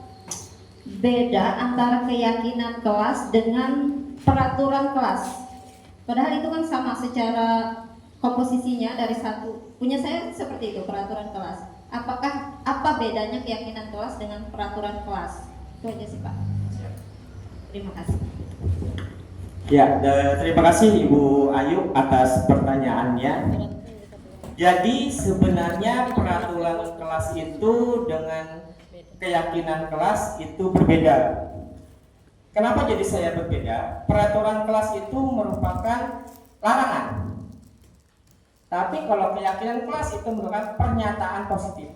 beda antara keyakinan kelas dengan peraturan kelas? Padahal itu kan sama secara komposisinya dari satu. Punya saya seperti itu peraturan kelas. Apakah apa bedanya keyakinan kelas dengan peraturan kelas? Itu aja sih Pak. Terima kasih. Ya, terima kasih Ibu Ayu atas pertanyaannya. Jadi sebenarnya peraturan kelas itu dengan keyakinan kelas itu berbeda. Kenapa jadi saya berbeda? Peraturan kelas itu merupakan larangan. Tapi kalau keyakinan kelas itu merupakan pernyataan positif.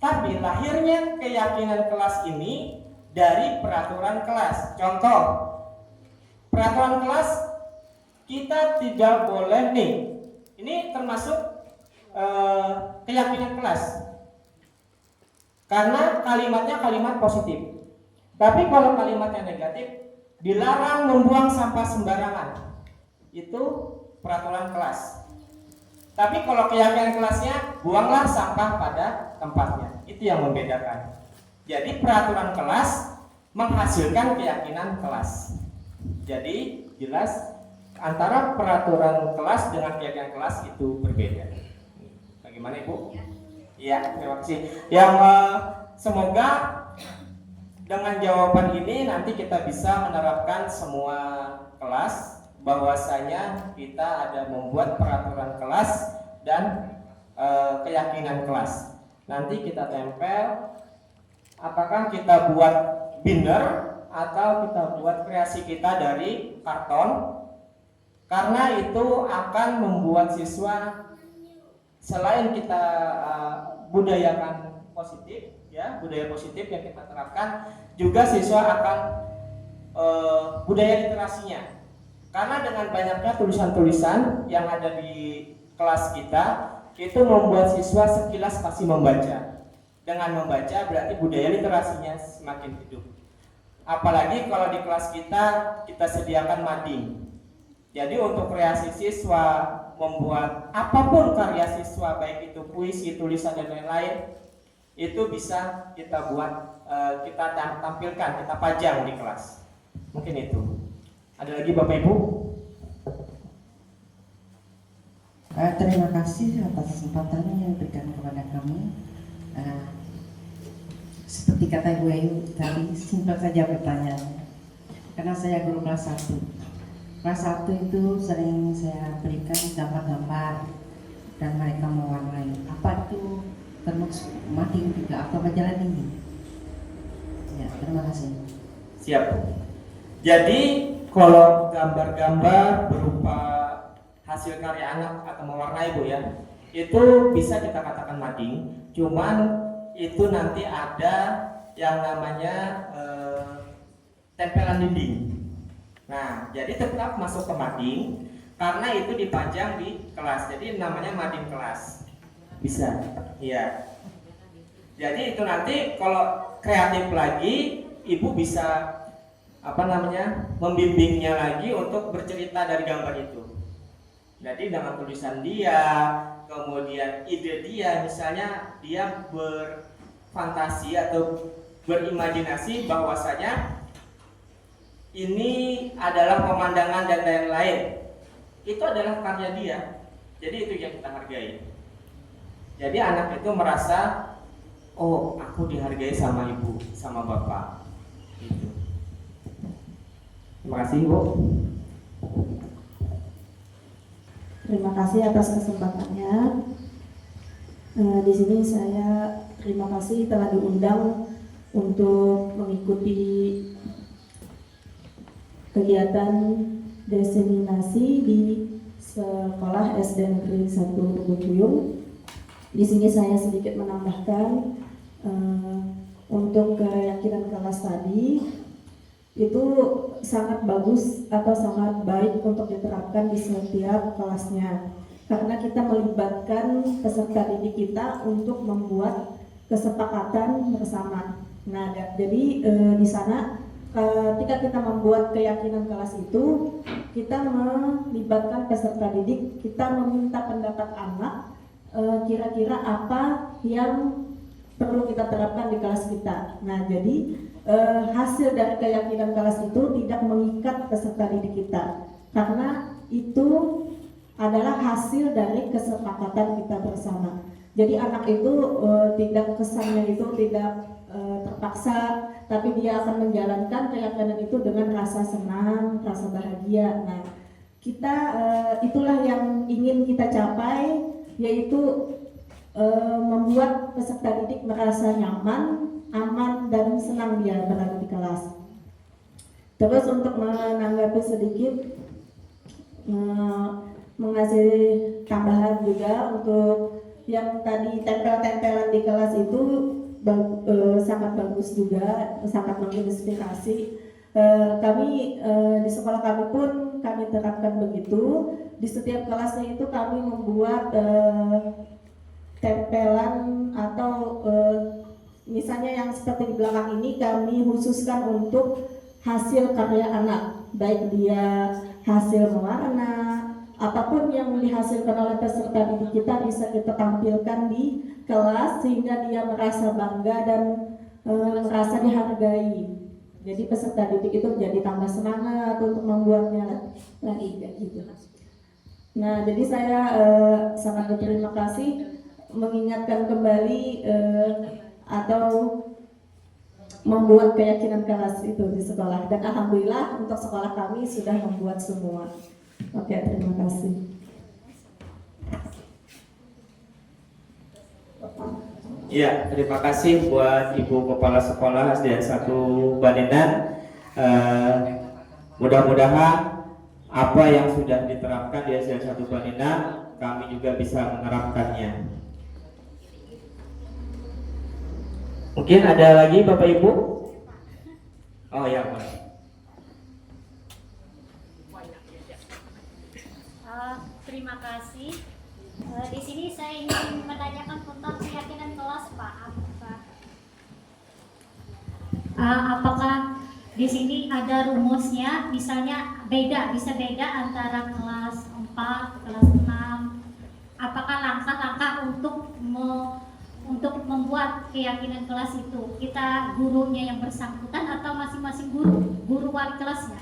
Tapi lahirnya keyakinan kelas ini dari peraturan kelas. Contoh, peraturan kelas kita tidak boleh nih. Ini termasuk keyakinan kelas. Karena kalimatnya kalimat positif. Tapi kalau kalimatnya negatif, dilarang membuang sampah sembarangan. Itu peraturan kelas. Tapi kalau keyakinan kelasnya, buanglah sampah pada tempatnya. Itu yang membedakan. Jadi peraturan kelas menghasilkan keyakinan kelas. Jadi jelas antara peraturan kelas dengan keyakinan kelas itu berbeda. Bagaimana Ibu? Ya, terima kasih. Yang semoga dengan jawaban ini nanti kita bisa menerapkan semua kelas, bahwasanya kita ada membuat peraturan kelas dan keyakinan kelas. Nanti kita tempel, apakah kita buat binder atau kita buat kreasi kita dari karton, karena itu akan membuat siswa selain kita budayakan positif, ya budaya positif yang kita terapkan, juga siswa akan budaya literasinya. Karena dengan banyaknya tulisan-tulisan yang ada di kelas kita, itu membuat siswa sekilas pasti membaca. Dengan membaca berarti budaya literasinya semakin hidup. Apalagi kalau di kelas kita sediakan mading. Jadi untuk kreasi siswa membuat apapun karya siswa, baik itu puisi, tulisan dan lain-lain, itu bisa kita buat, kita tampilkan, kita pajang di kelas. Mungkin itu. Ada lagi Bapak Ibu? Terima kasih atas kesempatan yang diberikan kepada kami. Seperti kata Ibu Ayu tadi, simpel saja pertanyaannya. Karena saya guru kelas 1. Kelas 1 itu sering saya berikan gambar-gambar dan mereka mewarnai. Apa itu termasuk mading juga atau majalah tinggi? Ya, terima kasih. Siap. Jadi kalau gambar-gambar berupa hasil karya anak atau mewarnai Bu ya, itu bisa kita katakan mading. Cuman itu nanti ada yang namanya tempelan dinding. Nah, jadi tetap masuk ke mading karena itu dipajang di kelas. Jadi namanya mading kelas. Bisa. Iya. Jadi itu nanti kalau kreatif lagi, Ibu bisa membimbingnya lagi untuk bercerita dari gambar itu. Jadi dengan tulisan dia, kemudian ide dia, misalnya dia berfantasi atau berimajinasi bahwasanya ini adalah pemandangan dan lain-lain. Itu adalah karya dia. Jadi itu yang kita hargai. Jadi anak itu merasa, oh aku dihargai sama ibu, sama bapak. Gitu. Terima kasih Bu. Terima kasih atas kesempatannya. Di sini saya terima kasih telah diundang untuk mengikuti kegiatan diseminasi di Sekolah SD Negeri 1 Bukuyung. Di sini saya sedikit menambahkan untuk keyakinan kelas tadi itu sangat bagus atau sangat baik untuk diterapkan di setiap kelasnya, karena kita melibatkan peserta didik kita untuk membuat kesepakatan bersama. Nah, jadi di sana ketika kita membuat keyakinan kelas itu, kita melibatkan peserta didik, kita meminta pendapat anak kira-kira apa yang perlu kita terapkan di kelas kita. Nah, jadi hasil dari keyakinan kelas itu tidak mengikat peserta didik kita, karena itu adalah hasil dari kesepakatan kita bersama. Jadi anak itu tidak kesannya itu tidak terpaksa, tapi dia akan menjalankan keyakinan itu dengan rasa senang, rasa bahagia. Nah, kita itulah yang ingin kita capai, yaitu membuat peserta didik merasa nyaman, aman, dan senang dia berada di kelas. Terus untuk menanggapi sedikit, mengasih tambahan juga untuk yang tadi tempel-tempelan di kelas itu sangat bagus juga, sangat menginspirasi. Kami di sekolah kami pun kami terapkan begitu. Di setiap kelasnya itu kami membuat tempelan atau misalnya yang seperti di belakang ini kami khususkan untuk hasil karya anak, baik dia hasil mewarna, apapun yang dihasilkan oleh peserta didik kita bisa kita tampilkan di kelas sehingga dia merasa bangga dan merasa dihargai. Jadi peserta didik itu jadi tambah semangat untuk membuatnya lagi kayak gitu. Nah, jadi saya sangat berterima kasih mengingatkan kembali atau membuat keyakinan kelas itu di sekolah, dan alhamdulillah untuk sekolah kami sudah membuat semua. Oke, terima kasih. Iya, terima kasih buat Ibu Kepala Sekolah SD 1 Baninan. Mudah-mudahan apa yang sudah diterapkan di SD 1 Baninan, kami juga bisa menerapkannya. Mungkin ada lagi Bapak Ibu? Oh ya, Pak. Terima kasih. Di sini saya ingin menanyakan tentang keyakinan kelas, Pak. Apakah di sini ada rumusnya, misalnya bisa beda antara kelas 4, kelas 6. Apakah langkah-langkah untuk membuat keyakinan kelas itu kita gurunya yang bersangkutan atau masing-masing guru wali kelasnya?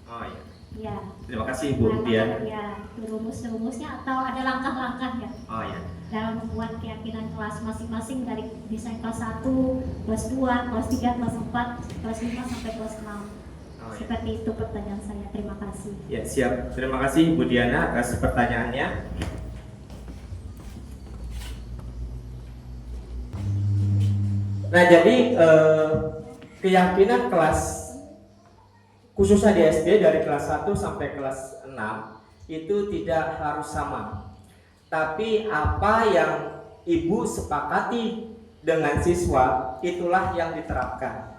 Oh iya. Ya. Terima kasih Bu Dian. Ya, rumusnya atau ada langkah-langkahnya Oh iya. dalam membuat keyakinan kelas masing-masing dari misalnya kelas 1, kelas 2, kelas 3, kelas 4, kelas 5 sampai kelas 6. Oh, iya. Seperti itu pertanyaan saya. Terima kasih. Ya, siap. Terima kasih Bu Diana atas pertanyaannya. Nah, jadi keyakinan kelas khususnya di SD dari kelas 1 sampai kelas 6 itu tidak harus sama. Tapi apa yang ibu sepakati dengan siswa itulah yang diterapkan.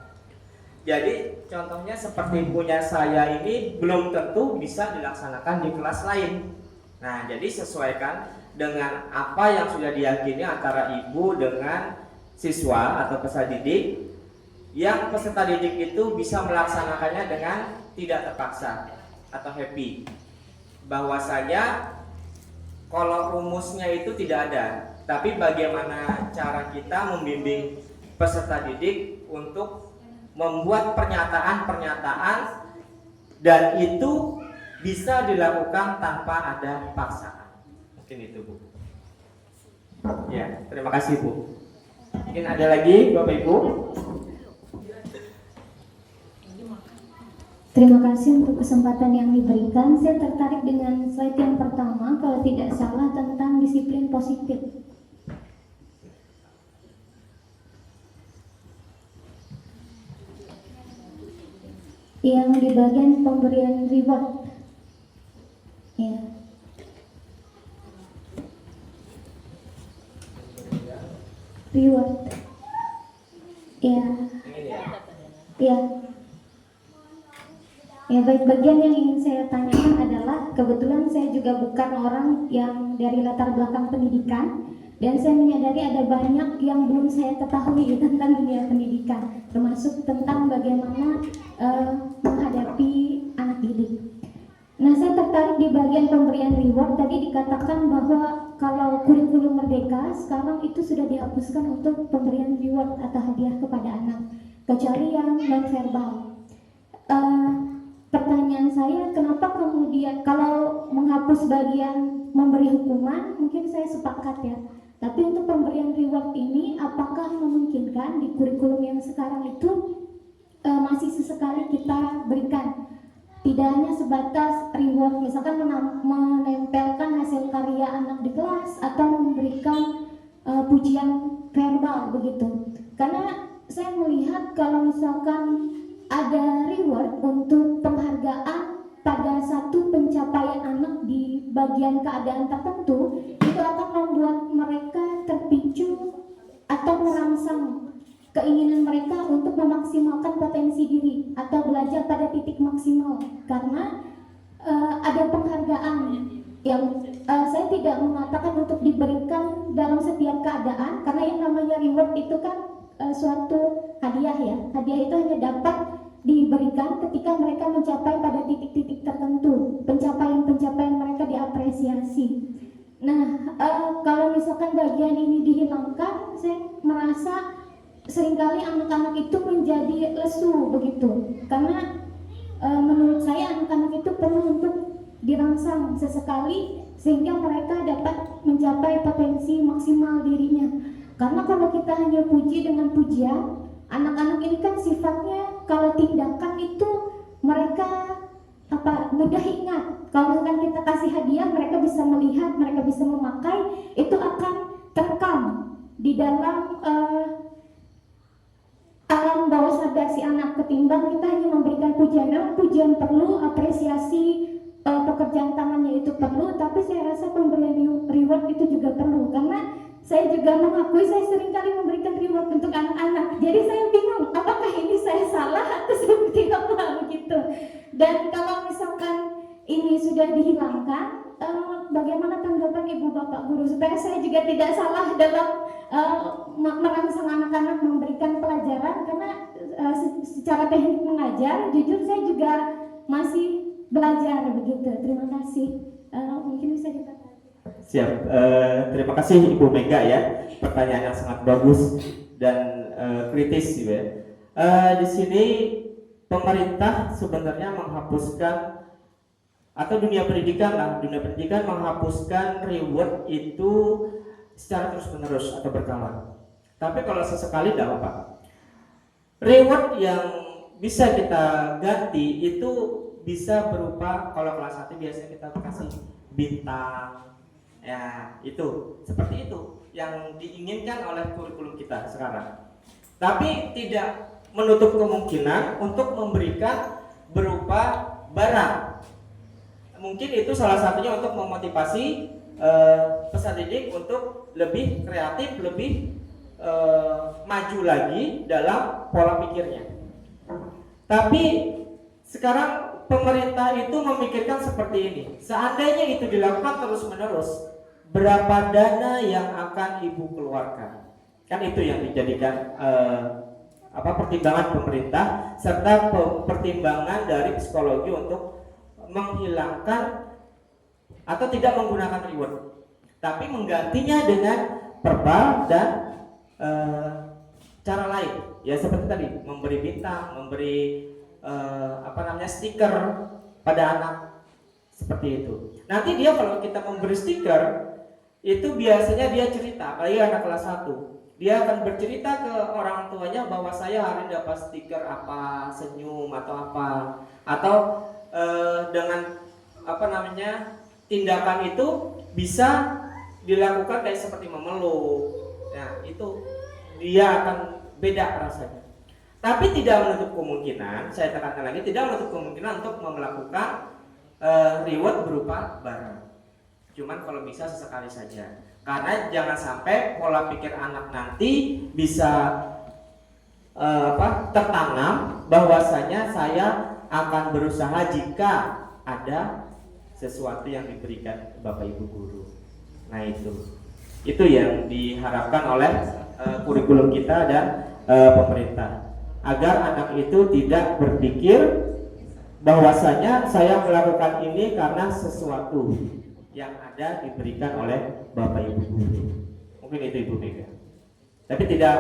Jadi contohnya seperti punya saya ini belum tentu bisa dilaksanakan di kelas lain. Nah, jadi sesuaikan dengan apa yang sudah diyakini antara ibu dengan siswa atau peserta didik, yang peserta didik itu bisa melaksanakannya dengan tidak terpaksa atau happy. Bahwasanya kalau rumusnya itu tidak ada, tapi bagaimana cara kita membimbing peserta didik untuk membuat pernyataan-pernyataan dan itu bisa dilakukan tanpa ada paksaan. Mungkin itu Bu. Ya, terima kasih Bu. Mungkin ada lagi Bapak Ibu. Terima kasih untuk kesempatan yang diberikan. Saya tertarik dengan slide yang pertama, kalau tidak salah tentang disiplin positif. Yang di bagian pemberian reward. Ya. Reward. Ya. Ya. Ya, baik, bagian yang ingin saya tanyakan adalah kebetulan saya juga bukan orang yang dari latar belakang pendidikan dan saya menyadari ada banyak yang belum saya ketahui tentang dunia pendidikan, termasuk tentang bagaimana menghadapi anak didik. Nah, saya tertarik di bagian pemberian reward. Tadi dikatakan bahwa kalau kurikulum merdeka sekarang itu sudah dihapuskan untuk pemberian reward atau hadiah kepada anak, kecuali yang non-verbal. Pertanyaan saya, kenapa kemudian kalau menghapus bagian memberi hukuman, mungkin saya sepakat ya. Tapi untuk pemberian reward ini, apakah memungkinkan di kurikulum yang sekarang itu masih sesekali kita berikan? Tidak hanya sebatas reward, misalkan menempelkan hasil karya anak di kelas atau memberikan pujian verbal begitu. Karena saya melihat kalau misalkan ada reward untuk penghargaan pada satu pencapaian anak di bagian keadaan tertentu, itu akan membuat mereka terpicu atau merangsang keinginan mereka untuk memaksimalkan potensi diri atau belajar pada titik maksimal. Karena ada penghargaan yang saya tidak mengatakan untuk diberikan dalam setiap keadaan, karena yang namanya reward itu kan suatu hadiah ya. Hadiah itu hanya dapat diberikan ketika mereka mencapai pada titik-titik tertentu, pencapaian-pencapaian mereka diapresiasi. Nah, kalau misalkan bagian ini dihilangkan, saya merasa seringkali anak-anak itu menjadi lesu begitu. Karena menurut saya anak-anak itu perlu untuk dirangsang sesekali sehingga mereka dapat mencapai potensi maksimal dirinya. Karena kalau kita hanya puji dengan pujian, anak-anak ini kan sifatnya kalau tindakan itu mereka mudah ingat. Kalau misalkan kita kasih hadiah, mereka bisa melihat, mereka bisa memakai, itu akan terekam di dalam alam bawah sadar si anak, ketimbang kita hanya memberikan pujian. Memang pujian perlu, apresiasi pekerjaan tangannya itu perlu, tapi saya rasa pemberian reward itu juga perlu. Karena saya juga mengakui saya seringkali memberikan reward untuk anak-anak. Jadi saya bingung, apakah ini saya salah atau seperti apa begitu. Dan kalau misalkan ini sudah dihilangkan, bagaimana tanggapan ibu bapak guru supaya saya juga tidak salah dalam merangsang anak-anak memberikan pelajaran, karena secara teknik mengajar jujur saya juga masih belajar begitu. Terima kasih. Mungkin bisa diperhatikan. Siap, terima kasih Ibu Mega ya, pertanyaan yang sangat bagus dan kritis gitu ya. Di sini pemerintah sebenarnya menghapuskan, atau dunia pendidikan menghapuskan reward itu secara terus-menerus atau berkala. Tapi kalau sesekali tidak apa-apa. Reward yang bisa kita ganti itu bisa berupa, kalau kelas 1 biasanya kita kasih bintang, ya itu seperti itu yang diinginkan oleh kurikulum kita sekarang. Tapi tidak menutup kemungkinan untuk memberikan berupa barang. Mungkin itu salah satunya untuk memotivasi peserta didik untuk lebih kreatif, lebih maju lagi dalam pola pikirnya. Tapi sekarang pemerintah itu memikirkan seperti ini. Seandainya itu dilakukan terus-menerus, berapa dana yang akan ibu keluarkan? Kan itu yang dijadikan pertimbangan pemerintah serta pertimbangan dari psikologi untuk menghilangkan atau tidak menggunakan reward, tapi menggantinya dengan verbal dan cara lain. Ya seperti tadi, memberi bintang, memberi stiker pada anak seperti itu. Nanti dia kalau kita memberi stiker itu biasanya dia cerita, apalagi anak kelas 1. Dia akan bercerita ke orang tuanya bahwa saya hari ini dapat stiker apa, senyum atau apa, atau dengan tindakan itu bisa dilakukan kayak seperti memeluk. Nah, itu dia akan beda rasanya. Tapi tidak menutup kemungkinan, saya tekankan lagi, tidak menutup kemungkinan untuk melakukan reward berupa barang. Cuman kalau bisa sesekali saja. Karena jangan sampai pola pikir anak nanti bisa tertanam bahwasanya saya akan berusaha jika ada sesuatu yang diberikan Bapak Ibu guru. Nah itu yang diharapkan oleh kurikulum kita dan pemerintah, agar anak itu tidak berpikir bahwasanya saya melakukan ini karena sesuatu yang ada diberikan oleh Bapak Ibu guru. Mungkin itu Ibu Mega. Tapi tidak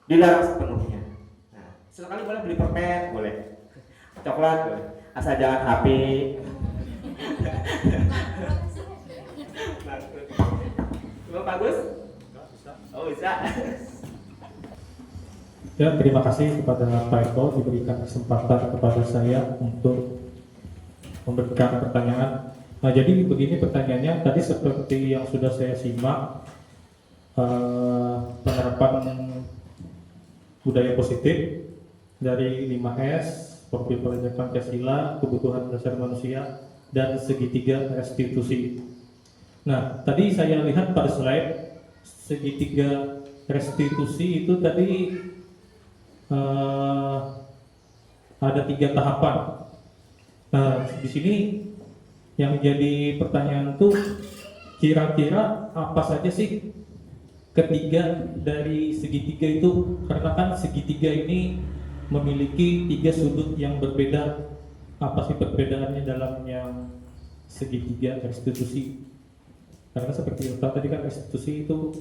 dilarang sepenuhnya. Nah, sekali boleh beli permen, boleh. Coklat boleh. Asal jangan HP. Bagus? Oh bisa. Ya, terima kasih kepada Pak Eko diberikan kesempatan kepada saya untuk memberikan pertanyaan. Nah, jadi begini pertanyaannya, tadi seperti yang sudah saya simak, penerapan budaya positif dari 5S, profil pelajar Pancasila, kebutuhan dasar manusia, dan segitiga restitusi. Nah, tadi saya lihat pada slide segitiga restitusi itu tadi ada 3 tahapan. Nah, di sini yang jadi pertanyaan tuh kira-kira apa saja sih ketiga dari segitiga itu? Karena kan segitiga ini memiliki 3 sudut yang berbeda. Apa sih perbedaannya dalam yang segitiga restitusi? Karena seperti yang tadi kan restitusi itu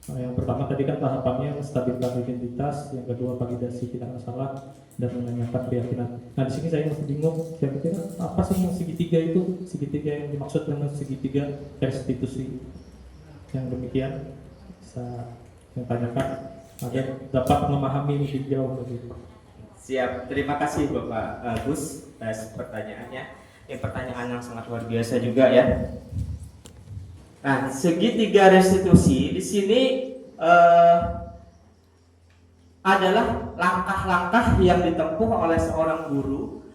yang pertama tadi kan tahapannya menstabilkan identitas, yang kedua validasi tidak masalah, dan menanyakan keyakinan. Nah, di sini saya masih bingung, kira-kira apa sih yang segitiga itu? Segitiga yang dimaksud dengan segitiga restitusi. Yang demikian bisa saya tanyakan agar dapat memahami lebih jauh begitu. Siap, terima kasih Bapak Gus atas pertanyaannya. Ini pertanyaan yang sangat luar biasa juga ya. Nah, segitiga restitusi di sini adalah langkah-langkah yang ditempuh oleh seorang guru.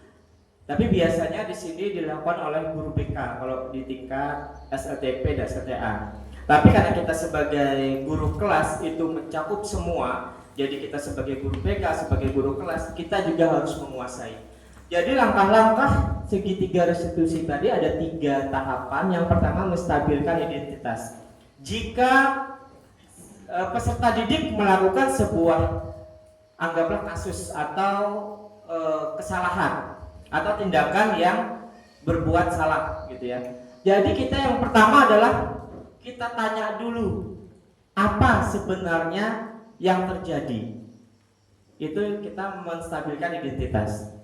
Tapi biasanya di sini dilakukan oleh guru BK kalau di tingkat SLTP dan SLTA. Tapi karena kita sebagai guru kelas itu mencakup semua, jadi kita sebagai guru BK, sebagai guru kelas, kita juga harus menguasai. Jadi langkah-langkah segitiga restitusi tadi ada 3 tahapan. Yang pertama, menstabilkan identitas. Jika peserta didik melakukan sebuah, anggaplah kasus atau kesalahan atau tindakan yang berbuat salah gitu ya. Jadi kita yang pertama adalah kita tanya dulu apa sebenarnya yang terjadi. Itu kita menstabilkan identitas.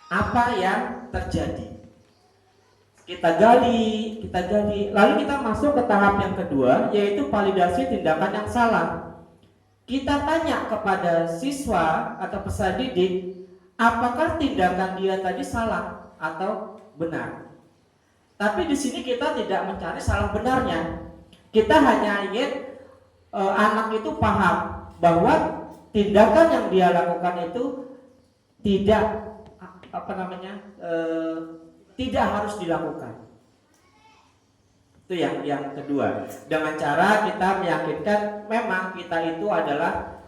Apa yang terjadi? Kita gali, lalu kita masuk ke tahap yang kedua, yaitu validasi tindakan yang salah. Kita tanya kepada siswa atau peserta didik, apakah tindakan dia tadi salah atau benar. Tapi di sini kita tidak mencari salah benarnya. Kita hanya ingin anak itu paham bahwa tindakan yang dia lakukan itu tidak tidak harus dilakukan. Itu yang kedua. Dengan cara kita meyakinkan memang kita itu adalah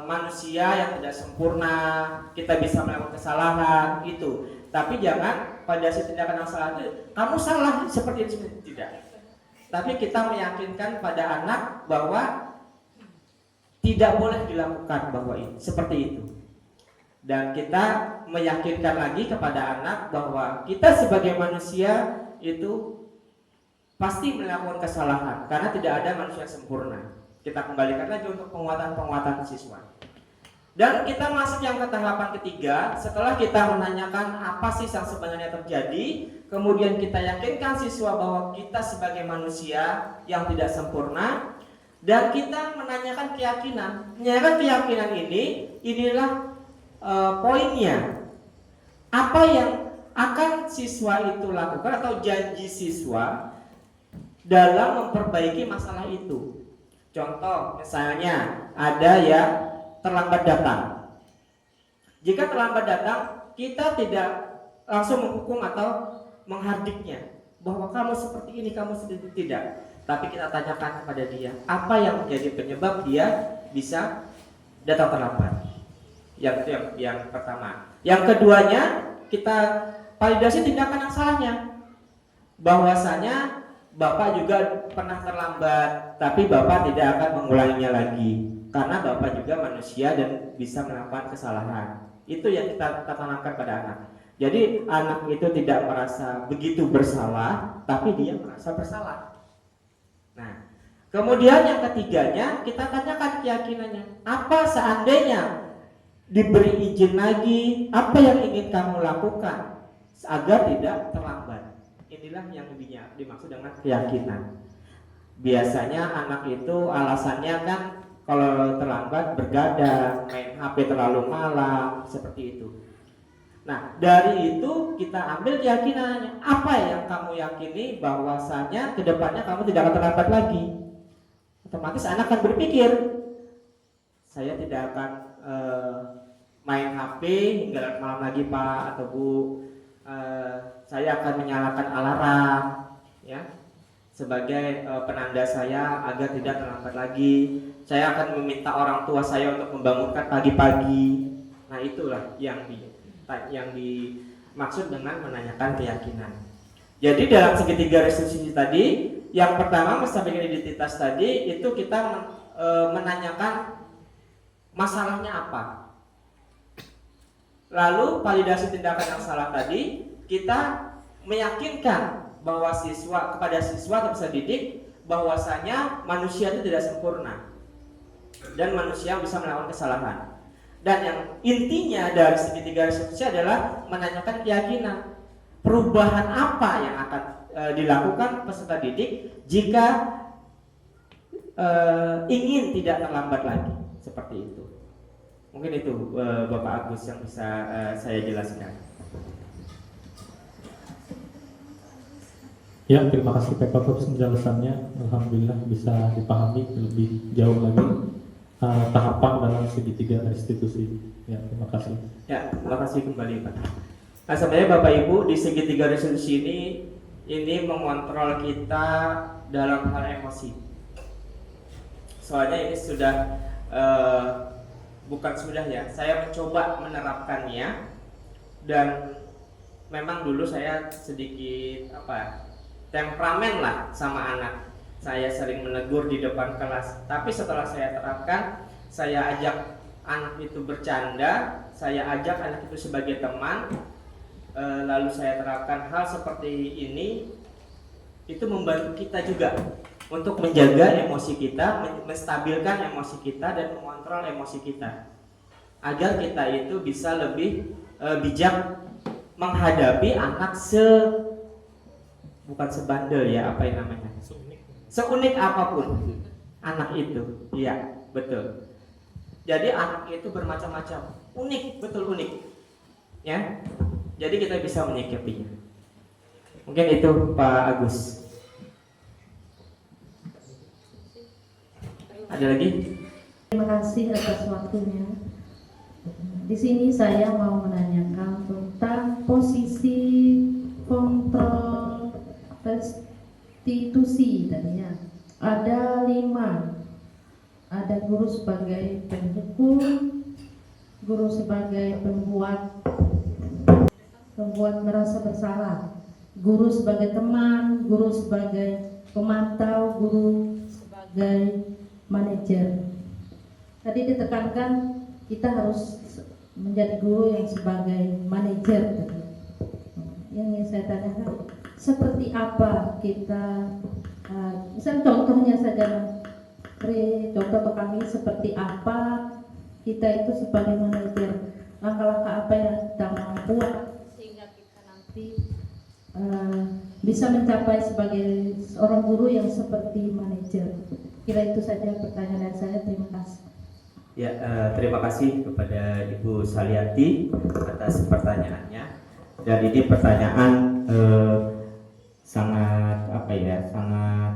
manusia yang tidak sempurna, kita bisa melakukan kesalahan gitu. Tapi jangan pada si tindakan yang salah itu kamu salah seperti itu, tidak. Tapi kita meyakinkan pada anak bahwa tidak boleh dilakukan bahwa seperti itu. Dan kita meyakinkan lagi kepada anak bahwa kita sebagai manusia itu pasti melakukan kesalahan karena tidak ada manusia sempurna. Kita kembalikan lagi untuk penguatan siswa. Dan kita masuk yang ke tahapan ketiga. Setelah kita menanyakan apa sih yang sebenarnya terjadi, kemudian kita yakinkan siswa bahwa kita sebagai manusia yang tidak sempurna, dan kita menanyakan keyakinan. Menanyakan keyakinan inilah poinnya. Apa yang akan siswa itu lakukan atau janji siswa dalam memperbaiki masalah itu. Contoh, misalnya ada yang terlambat datang. Jika terlambat datang, kita tidak langsung menghukum atau menghardiknya bahwa kamu seperti ini, kamu seperti itu, tidak. Tapi kita tanyakan kepada dia, apa yang menjadi penyebab dia bisa datang terlambat. Yang pertama. Yang keduanya, kita validasi tindakan yang salahnya. Bahwasanya Bapak juga pernah terlambat, tapi Bapak tidak akan mengulanginya lagi. Karena Bapak juga manusia dan bisa melakukan kesalahan. Itu yang kita tanamkan pada anak. Jadi anak itu tidak merasa begitu bersalah, tapi dia merasa bersalah. Nah, kemudian yang ketiganya, kita tanyakan keyakinannya. Apa seandainya diberi izin lagi, apa yang ingin kamu lakukan agar tidak terlambat? Inilah yang dimaksud dengan keyakinan. Biasanya anak itu alasannya kan kalau terlambat bergadang, main HP terlalu malam, seperti itu. Nah, dari itu kita ambil keyakinannya. Apa yang kamu yakini bahwasanya kedepannya kamu tidak akan terlambat lagi? Otomatis anak akan berpikir, saya tidak akan main HP hingga malam lagi Pak atau Bu. Saya akan menyalakan alarm, ya, sebagai penanda saya agar tidak terlambat lagi. Saya akan meminta orang tua saya untuk membangunkan pagi-pagi. Nah, itulah yang dimaksud dengan menanyakan keyakinan. Jadi dalam segitiga restitusi tadi, yang pertama menstabilkan identitas tadi itu kita menanyakan masalahnya apa. Lalu validasi tindakan yang salah tadi, kita meyakinkan bahwa kepada siswa atau peserta didik bahwasanya manusia itu tidak sempurna dan manusia bisa melakukan kesalahan. Dan yang intinya dari segitiga restitusi adalah menanyakan keyakinan perubahan apa yang akan dilakukan peserta didik jika ingin tidak terlambat lagi, seperti itu. Mungkin itu Bapak Agus yang bisa saya jelaskan. Ya, terima kasih Pak atas penjelasannya. Alhamdulillah bisa dipahami lebih jauh lagi tahapan dalam segitiga restitusi. Ya, terima kasih. Ya, terima kasih kembali Pak. Nah, sebenarnya Bapak Ibu di segitiga restitusi ini mengontrol kita dalam hal emosi. Soalnya ini sudah bukan sudah ya, saya mencoba menerapkannya Dan memang dulu saya sedikit temperamen lah sama anak. Saya sering menegur di depan kelas. Tapi setelah saya terapkan, saya ajak anak itu bercanda, saya ajak anak itu sebagai teman, lalu saya terapkan hal seperti ini, itu membantu kita juga untuk menjaga emosi kita, menstabilkan emosi kita dan mengontrol emosi kita, agar kita itu bisa lebih bijak menghadapi anak bukan sebandel ya, apa yang namanya, seunik apapun anak itu. Iya, betul. Jadi anak itu bermacam-macam, unik, betul unik ya. Jadi kita bisa menyikapinya. Mungkin itu Pak Agus. Ada lagi? Terima kasih atas waktunya. Di sini saya mau menanyakan tentang posisi kontrol restitusi tadinya. Ada 5. Ada guru sebagai penghukum, guru sebagai pembuat merasa bersalah, guru sebagai teman, guru sebagai pemantau, guru sebagai manajer. Tadi ditekankan kita harus menjadi guru yang sebagai manajer. Yang ingin saya tanyakan, seperti apa kita, misal contohnya saja, contoh ke kami seperti apa kita itu sebagai manajer, langkah-langkah apa yang kita mau buat sehingga kita nanti bisa mencapai sebagai seorang guru yang seperti manajer. Kira itu saja pertanyaan saya. Terima kasih. Ya, terima kasih kepada Ibu Saliati atas pertanyaannya. Dan ini pertanyaan sangat sangat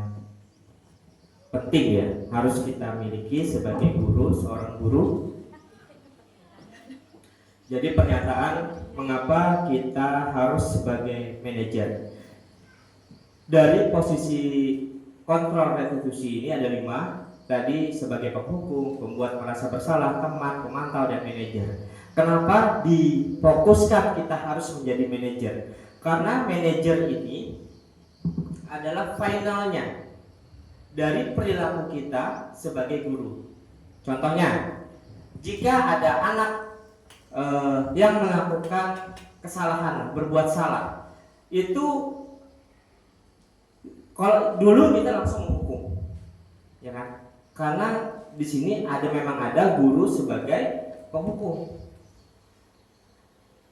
penting ya, harus kita miliki sebagai guru, seorang guru. Jadi pernyataan mengapa kita harus sebagai manajer. Dari posisi kontrol restitusi ini ada 5. Tadi sebagai penghukum, pembuat merasa bersalah, teman, pemantau, dan manajer. Kenapa difokuskan kita harus menjadi manajer? Karena manajer ini adalah finalnya dari perilaku kita sebagai guru. Contohnya, jika ada anak yang melakukan kesalahan, berbuat salah, itu kalau dulu kita langsung menghukum, ya kan? Karena di sini memang ada guru sebagai penghukum.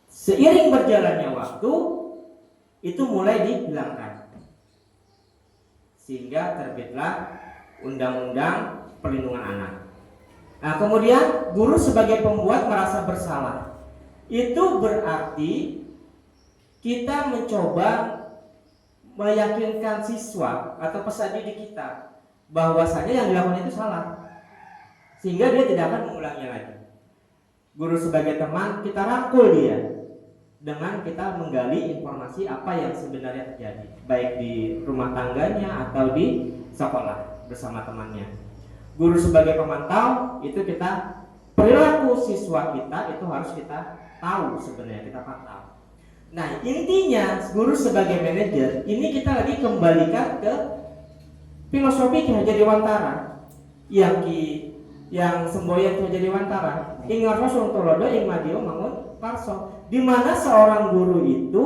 Seiring berjalannya waktu, itu mulai dihilangkan, sehingga terbitlah Undang-Undang Perlindungan Anak. Nah, kemudian guru sebagai pembuat merasa bersalah. Itu berarti kita mencoba meyakinkan siswa atau peserta didik kita bahwasanya yang dilakukan itu salah, sehingga dia tidak akan mengulanginya lagi. Guru sebagai teman, kita rangkul dia dengan kita menggali informasi apa yang sebenarnya terjadi, baik di rumah tangganya atau di sekolah bersama temannya. Guru sebagai pemantau, itu kita perilaku siswa kita itu harus kita tahu, sebenarnya kita pantau. Nah, intinya guru sebagai manajer ini kita lagi kembalikan ke filosofi Ki Hajar Dewantara yang semboyan Ki Hajar Dewantara, ing ngarso tulodo ing madio mangun parso, di mana seorang guru itu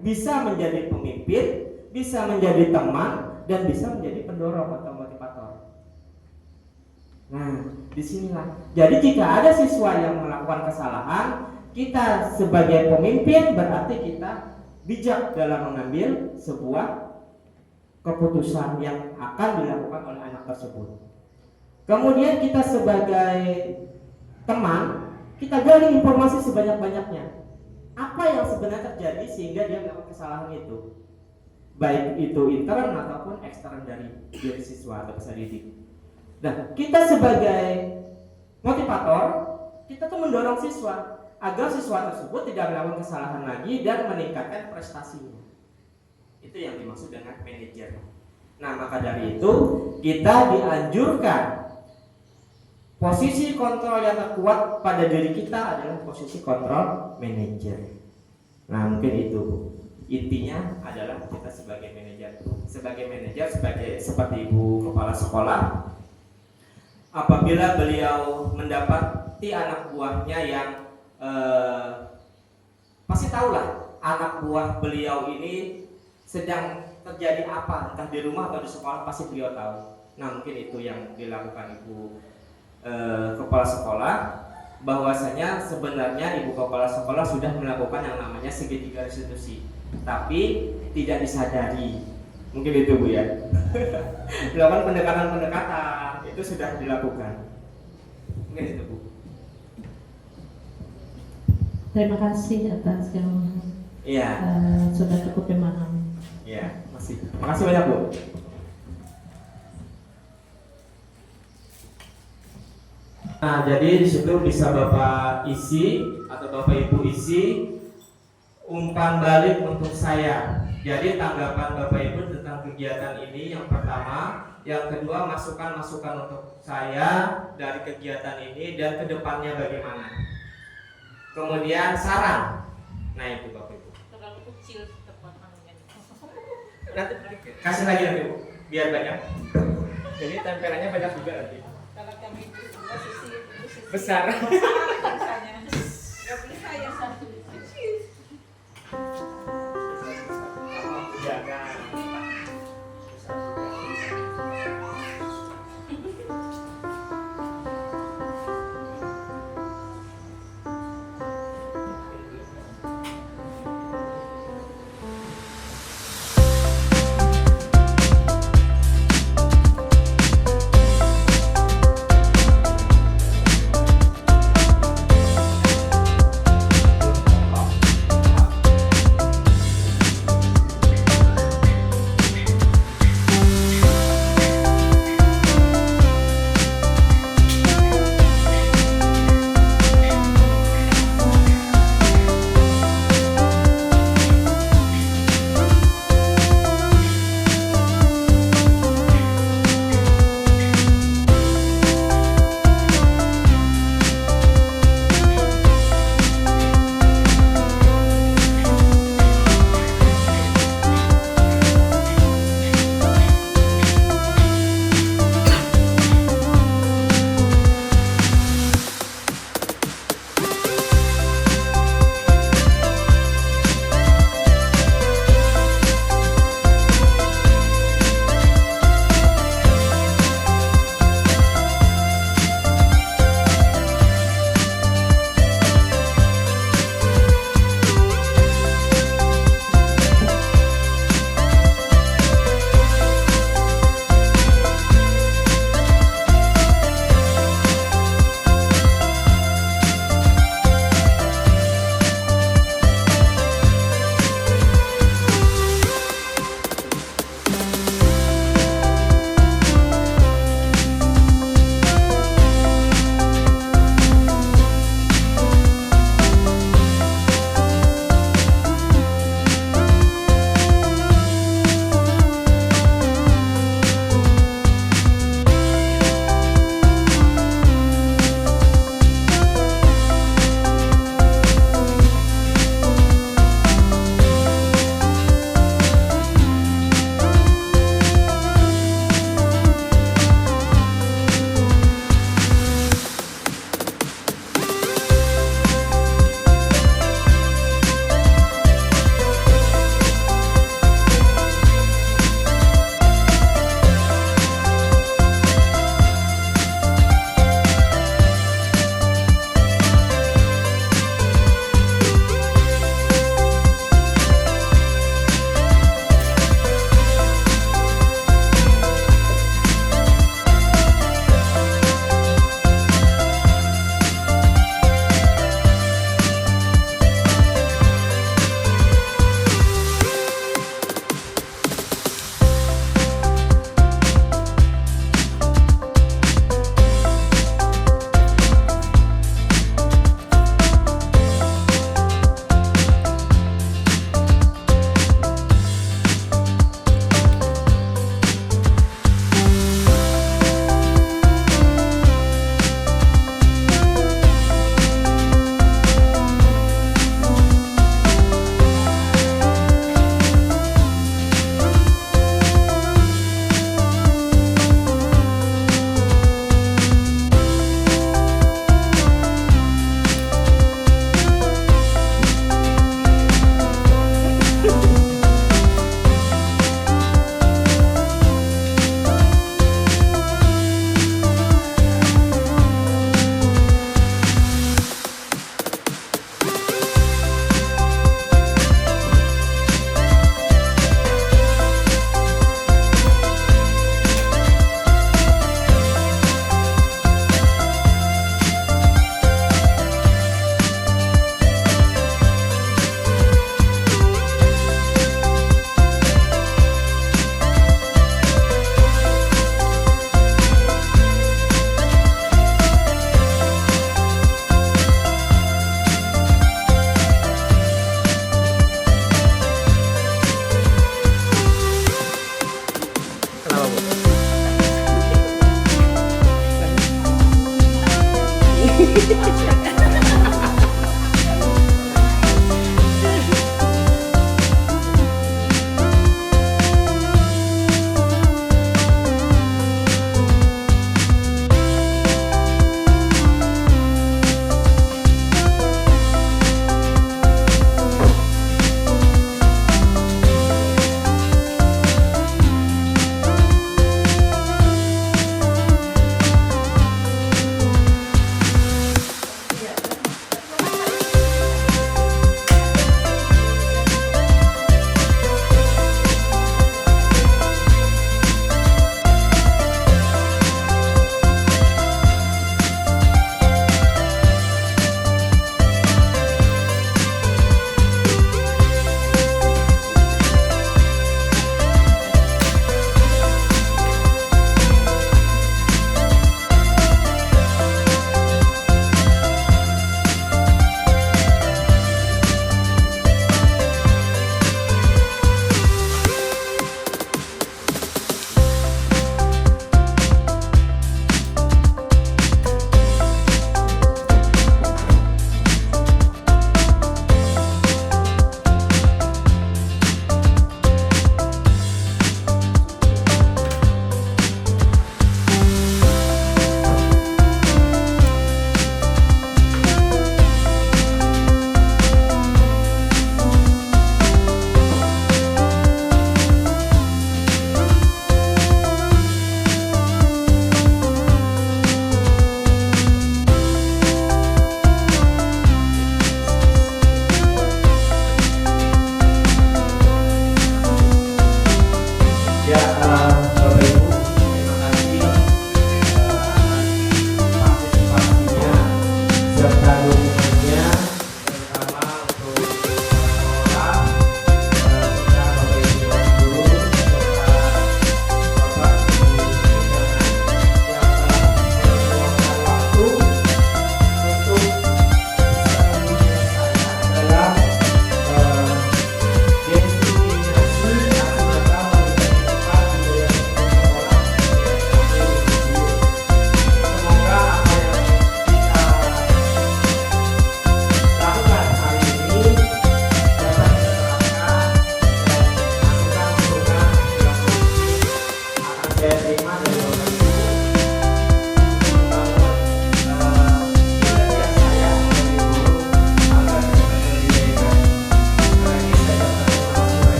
bisa menjadi pemimpin, bisa menjadi teman, dan bisa menjadi pendorong atau motivator. Nah, disinilah. Jadi jika ada siswa yang melakukan kesalahan, kita sebagai pemimpin berarti kita bijak dalam mengambil sebuah keputusan yang akan dilakukan oleh anak tersebut. Kemudian kita sebagai teman, kita gali informasi sebanyak-banyaknya. Apa yang sebenarnya terjadi sehingga dia melakukan kesalahan itu, baik itu intern ataupun ekstern dari diri siswa atau peserta didik. Nah, kita sebagai motivator, kita tuh mendorong siswa agar siswa tersebut tidak melakukan kesalahan lagi dan meningkatkan prestasinya. Itu yang dimaksud dengan manajer. Nah, maka dari itu kita dianjurkan posisi kontrol yang terkuat pada diri kita adalah posisi kontrol manajer. mungkin itu Bu. Intinya adalah kita sebagai manajer, sebagai seperti Ibu Kepala Sekolah, apabila beliau mendapati anak buahnya yang pasti tahulah anak buah beliau ini sedang terjadi apa, entah di rumah atau di sekolah, pasti beliau tahu. Nah, mungkin itu yang dilakukan Ibu Kepala Sekolah, bahwasanya sebenarnya Ibu Kepala Sekolah sudah melakukan yang namanya segitiga restitusi, tapi tidak disadari. Mungkin itu Bu ya. Melakukan pendekatan-pendekatan itu sudah dilakukan. Mungkin itu Bu. Terima kasih atas yang Iya. sudah cukup memahami. Iya, makasih banyak Bu. Nah, jadi di situ bisa Bapak isi atau Bapak Ibu isi umpan balik untuk saya. Jadi tanggapan Bapak Ibu tentang kegiatan ini yang pertama, yang kedua masukan-masukan untuk saya dari kegiatan ini dan kedepannya bagaimana. Kemudian saran. Nah itu Bapak Ibu. Terlalu kecil tempat manunya. Nanti kasih lagi nanti Bu, biar banyak. Jadi tempelannya banyak juga nanti. Kalau kami itu sisi Besar. Nggak bisa ya satu kecil.